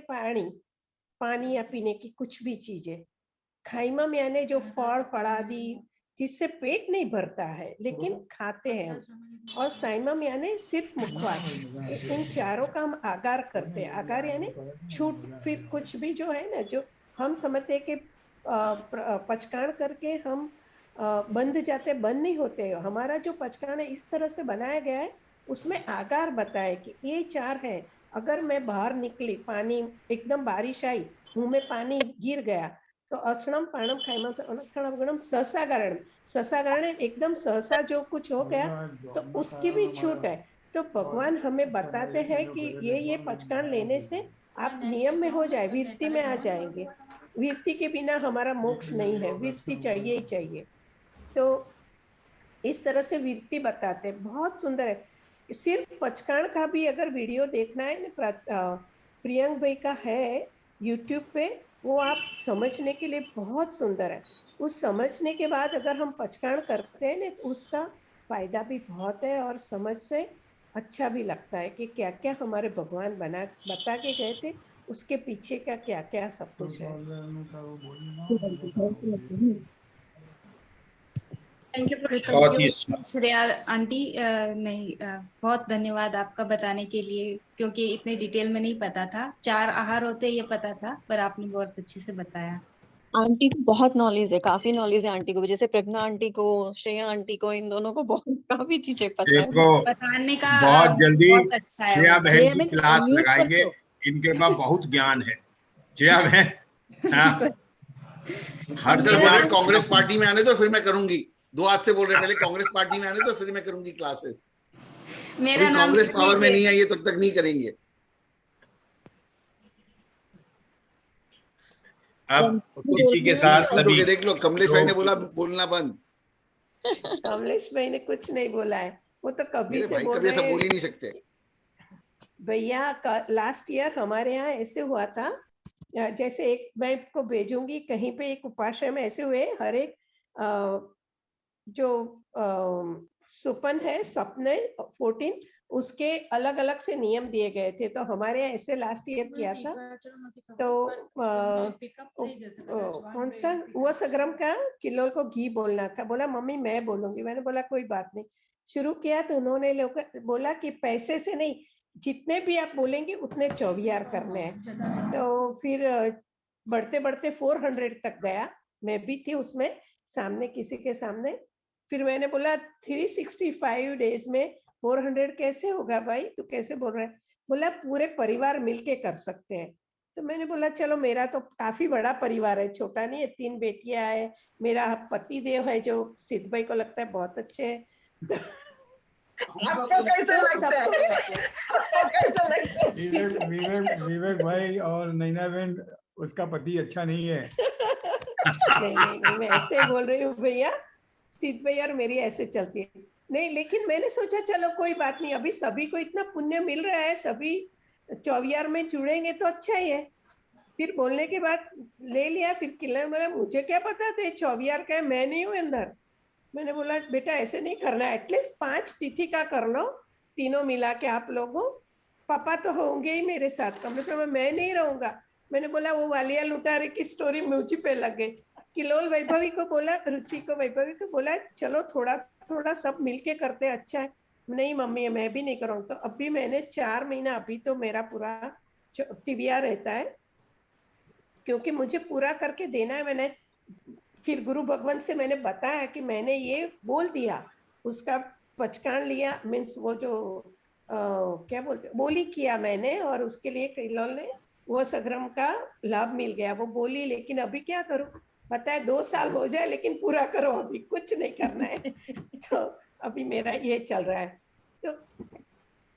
पानी या पीने की कुछ भी चीजें। खाइमम यानी जो फल फड़ादी जिससे पेट नहीं भरता है लेकिन खाते हैं हम। और साइमम यानी सिर्फ मुखवास। इन चारों का हम आगार करते हैं। आगार यानी छूट, फिर कुछ भी जो है ना, जो हम समझते हैं कि पचकान करके हम बंध जाते, बंद नहीं होते। हमारा जो पचकान है इस तरह से बनाया गया है, उसमें आगार बताए कि ये 4 है। अगर मैं बाहर निकली, पानी एकदम बारिश आई, मुंह में पानी गिर गया, तो असणम पाणम खाइमम अनक्षणम ससागरण एकदम सहसा जो कुछ हो गया तो उसकी भी छूट है। तो भगवान हमें बताते हैं कि ये पचकान लेने से आप नियम में हो जाए, विरति में आ जाएंगे। विरति के बिना हमारा मोक्ष नहीं है, विरति चाहिए ही चाहिए। तो इस तरह से विरति बताते हैं, बहुत सुंदर है। सिर्फ पचकान का भी अगर वीडियो देखना है ना, प्रियंक भाई का है यूट्यूब पे, वो आप समझने के लिए बहुत सुंदर है। उस समझने के बाद अगर हम पचकान करते हैं ना तो उसका फायदा भी बहुत है और समझ से अच्छा भी लगता है कि क्या क्या हमारे भगवान बता के गए थे, उसके पीछे का क्या क्या सब कुछ है। Thank you for Shreya aunty. नहीं बहुत धन्यवाद आपका बताने के लिए, क्योंकि इतने डिटेल में नहीं पता था। 4 आहार होते ये पता था, पर आपने बहुत अच्छे से बताया। आंटी को बहुत नॉलेज है, काफी नॉलेज है आंटी को, जैसे प्रज्ञा आंटी को, श्रेया आंटी को, इन दोनों को बहुत काफी चीजें पता है। बताने का बहुत जल्दी बहुत अच्छा है। श्रेया बहन की क्लास लगाएंगे, इनके पास बहुत ज्ञान है। श्रेया बहन हर बोल रहे कांग्रेस पार्टी में आने तो फिर मैं करूंगी, 2 हाथ से बोल रहे पहले कांग्रेस पार्टी में आने तो फिर मैं करूंगी क्लासेस। मेरा नाम कांग्रेस पावर में नहीं है ये तब तक नहीं करेंगे। अब इसी के साथ सभी देख लो, कमलेश भाई ने बोला बोलना बंद। कमलेश भाई ने कुछ नहीं बोला है, वो तो कभी से भाई बोल कभी रहे ऐसा बोल ही नहीं सकते भैया। लास्ट ईयर हमारे यहाँ ऐसे हुआ था, जैसे एक मैं को भेजूंगी कहीं पे, एक उपाश्रय में ऐसे हुए, हर एक जो सुपन है सपने 14 उसके अलग अलग से नियम दिए गए थे। तो हमारे यहाँ ऐसे लास्ट ईयर किया था। तो कौन सा वो सगरम का किलो को घी बोलना था, बोला मम्मी मैं बोलूंगी। मैंने बोला कोई बात नहीं। शुरू किया तो उन्होंने लोग बोला कि पैसे से नहीं, जितने भी आप बोलेंगे उतने 24 करने हैं। तो फिर बढ़ते बढ़ते 400 तक गया, मैं भी थी उसमें सामने, किसी के सामने। फिर मैंने बोला 365 डेज में 400 कैसे होगा भाई, तू कैसे बोल रहा है? बोला पूरे परिवार मिलके कर सकते हैं। तो मैंने बोला चलो, मेरा तो काफी बड़ा परिवार है, छोटा नहीं है, 3 बेटियां है, मेरा पति देव है जो सिद्ध भाई को लगता है बहुत अच्छे है। आपको कैसा लगता है? विवेक भाई और नैना बहन, उसका पति अच्छा नहीं है। नहीं, मैं ऐसे बोल रही हूँ भैया, सिद्ध भाई और मेरी ऐसे चलती है। नहीं, लेकिन मैंने सोचा चलो कोई बात नहीं, अभी सभी को इतना पुण्य मिल रहा है, सभी 24 में जुड़ेंगे तो अच्छा ही है। फिर बोलने के बाद ले लिया। फिर किलर बोला मुझे क्या पता था 24 का है, मैं नहीं हूँ अंदर। मैंने बोला बेटा ऐसे नहीं करना, एटलीस्ट 5 तिथि का कर लो, तीनों मिला के आप लोगों, पापा तो होंगे ही मेरे साथ, कमलेश्वर में मैं नहीं रहूंगा। मैंने बोला वो वालिया लुटारे की स्टोरी मुझे पे लग गई। किलोल वैभवी को बोला, रुचि को वैभवी को बोला चलो थोड़ा थोड़ा सब मिलके करते अच्छा है। नहीं मम्मी मैं भी नहीं करूँ। तो अभी मैंने 4 महीना, अभी तो मेरा पूरा तिविया रहता है क्योंकि मुझे पूरा करके देना है। मैंने फिर गुरु भगवान से मैंने बताया कि मैंने ये बोल दिया, उसका पचकान लिया, मीन्स वो जो क्या बोलते बोली किया मैंने, और उसके लिए किलोल ने वो सग्रम का लाभ मिल गया, वो बोली। लेकिन अभी क्या करूं, पता है 2 साल हो जाए लेकिन पूरा करो, अभी कुछ नहीं करना है। तो अभी मेरा ये चल रहा है। तो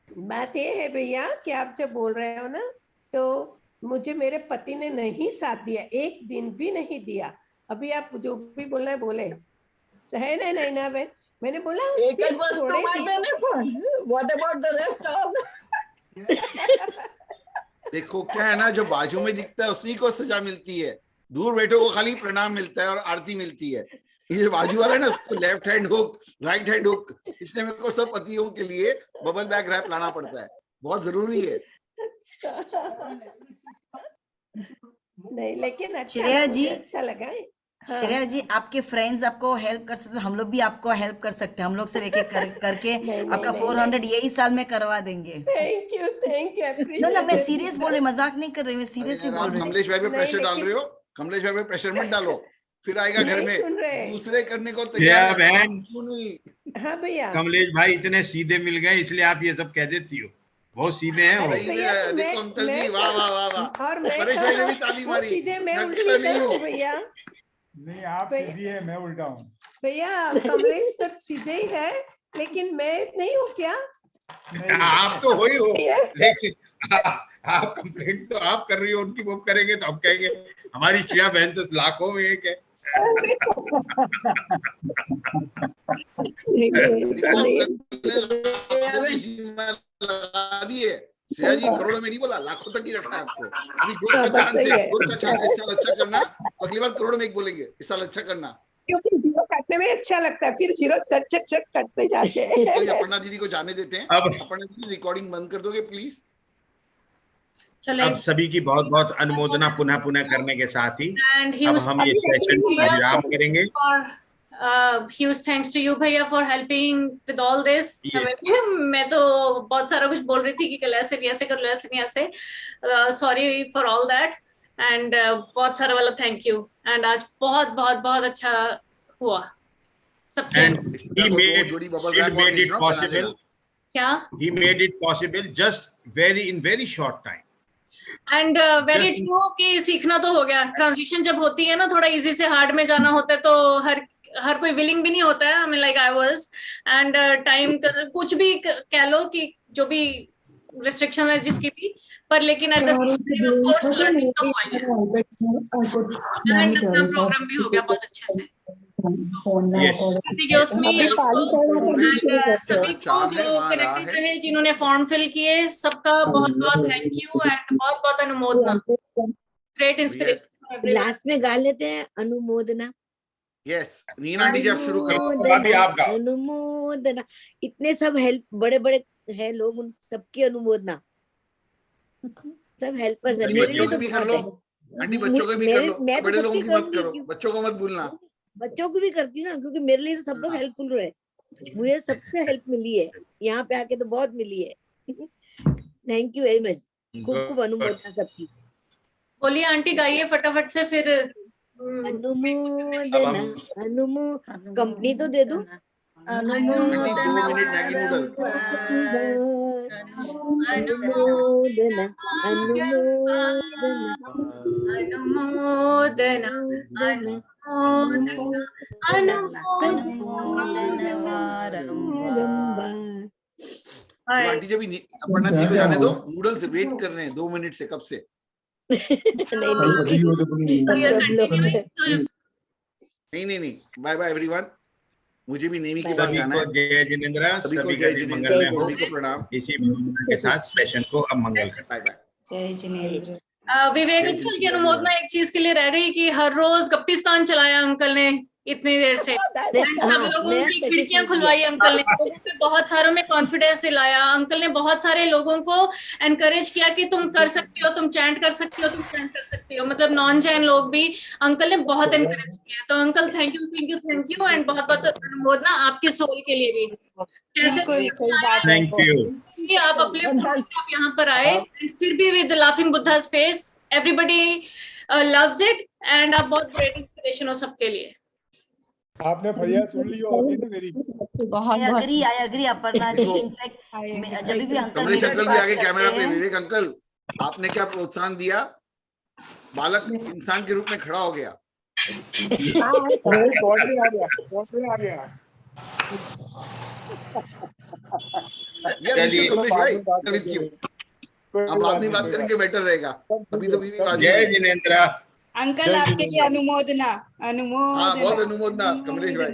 बात ये है भैया कि आप जब बोल रहे हो ना, तो मुझे मेरे पति ने नहीं साथ दिया, एक दिन भी नहीं दिया। अभी आप जो भी बोलना है बोले, है ना नैना बहन? मैंने बोला थोड़े What about the rest of? देखो क्या है ना, जो बाजू में दिखता है उसी को सजा मिलती है, दूर बैठो को खाली प्रणाम मिलता है और आरती मिलती है। ये बाजू वाला है ना, उसको left hand hook, right hand hook, इसलिए मेरे को सब पतियों के लिए बबल बैग रैप लाना पड़ता है, बहुत जरूरी है। नहीं लेकिन अच्छा, श्रेया जी, अच्छा लगा है। हाँ। श्रेया जी, आपके फ्रेंड्स आपको हेल्प कर सकते हैं, हम लोग भी आपको हेल्प कर सकते हैं, हम लोग से एक करके आपका 400 यही साल में करवा देंगे। थैंक यू नो ना, मैं सीरियस बोल रही, मजाक नहीं कर रही, मैं सीरियसली बोल रही हूँ। कमलेश भाई पे प्रेशर डाल रहे हो, कमलेश भाई पे प्रेशर मत डालो, फिर आएगा घर में दूसरे करने को तैयार बहन। हाँ भैया, कमलेश भाई इतने सीधे मिल गए इसलिए आप ये सब कह देती हो, बहुत सीधे हैं वो। देखो अंकल जी, वाह वाह वाह वाह, और मैं परेश भाई ने भी ताली मारी। सीधे मैं उल्टी नहीं हूँ भैया। नहीं आप सीधी है, मैं उल्टा हूँ भैया। कमलेश तो सीधे ही है लेकिन मैं नहीं हूँ क्या? आप तो हो ही हो, लेकिन आप कंप्लेंट तो आप कर रही हो, उनकी वो करेंगे तो हम कहेंगे हमारी श्रेया बहन तो लाखों में एक है। लगा दिए श्रेया जी, करोड़ों में नहीं बोला, लाखों तक ही रखा है आपको। अभी गोद का चांस है, गोद का चांस, इस साल अच्छा करना, अगली बार करोड़ में एक बोलेंगे, इस साल अच्छा करना, क्योंकि जीरो काटने में अच्छा लगता है, फिर जीरो सट सट सट कटते जाते हैं। तो अपर्णा दीदी को जाने देते हैं। अब अपर्णा दीदी रिकॉर्डिंग बंद कर दोगे प्लीज? अब सभी की बहुत बहुत अनुमोदना पुनः पुनः करने के साथ ही अब हम ये सेशन विराम करेंगे। Huge thanks to you भैया for helping with all this. मैं तो बहुत सारा कुछ बोल रही थी कि कल ऐसे नहीं ऐसे कर लो, ऐसे नहीं ऐसे, sorry for all that and बहुत सारा वाला thank you and आज बहुत बहुत बहुत अच्छा हुआ सबके। And he made it possible. क्या? He made it possible just in very short time. And very true कि सीखना तो हो गया। ट्रांजिशन जब होती है ना, थोड़ा इजी से हार्ड में जाना होता है, तो हर कोई विलिंग भी नहीं होता है। I mean like I was and time कुछ भी कह लो कि जो भी रिस्ट्रिक्शन है जिसकी भी, पर लेकिन at the same time of course learning तो हुआ है एंड अपना प्रोग्राम भी हो गया बहुत अच्छे से। सभी को जो कनेक्टेड रहे, जिन्होंने फॉर्म फिल किए, सबका बहुत बहुत थैंक यू एंड बहुत बहुत अनुमोदना। Great inspiration. लास्ट में गा लेते हैं अनुमोदना। यस, नीना आंटी जी आप शुरू करो, अभी आप गाओ। अनुमोदना, इतने सब हेल्प बड़े बड़े है लोग, उन सबकी अनुमोदना, सब हेल्पर्स है। मेरे लिए तो भी कर लो आंटी, बच्चों को भी कर लो, बड़े लोगों की मत करो, बच्चों को मत भूलना। बच्चों को भी करती ना, क्योंकि मेरे लिए तो सब लोग हेल्पफुल रहे, मुझे सबसे हेल्प मिली है, यहाँ पे आके तो बहुत मिली है। थैंक यू वेरी मच, खूब खूब अनुमोदना सबकी। बोलिए आंटी, गाइए फटाफट से फिर। अनुमोदना कंपनी तो दे दो। अनुमोदना 2 मिनट मैगी नूडल। अनुमोदना अनुमोदना आंटी जब अपर्णा जी को जाने दो, नूडल्स वेट कर रहे हैं 2 मिनट से, कब से। नहीं, बाय बाय एवरीवन, मुझे भी नेमी के पास जाना है। जय जिनेंद्र, सभी का मंगल में हो, सभी को प्रणाम। इसी के साथ सेशन को अब मंगल करते हैं। जय जिनेंद्र। विवेक अंकल की अनुमोदना एक चीज के लिए रह गई कि हर रोज गप्पिस्तान चलाया अंकल ने, इतनी देर से। सब लोगों की खिड़कियां खुलवाई अंकल ने, लोगों पे बहुत सारों में कॉन्फिडेंस दिलाया। अंकल ने बहुत सारे लोगों को एनकरेज किया कि तुम कर सकती हो, तुम चैंट कर सकती हो, तुम चैंट कर सकती हो। मतलब नॉन जैन लोग भी अंकल ने बहुत एनकरेज किया। तो uncle thank you thank you thank you, and बहुत बहुत अनुमोदना आपकी सोल के लिए भी। कैसे थैंक यू, आप अपने आप यहाँ पर आए, फिर भी with laughing Buddhas face, everybody loves it, and आप बहुत ग्रेट इंस्पिरेशन हो सबके लिए। आपने फरियाद सुन ली होगी ना मेरी। I agree Aparna ji. In fact जब भी अंकल कमलेश अंकल भी आगे कैमरा पे, विवेक अंकल आपने क्या प्रोत्साहन दिया, बालक इंसान के रूप में खड़ा हो गया। चलिए कमलेश भाई, अब बाद में बात करेंगे, बेटर रहेगा। अभी तो बीवी बाजू। जय जिनेंद्र अंकल, आपके लिए अनुमोदना। हाँ, बहुत अनुमोदना कमलेश भाई।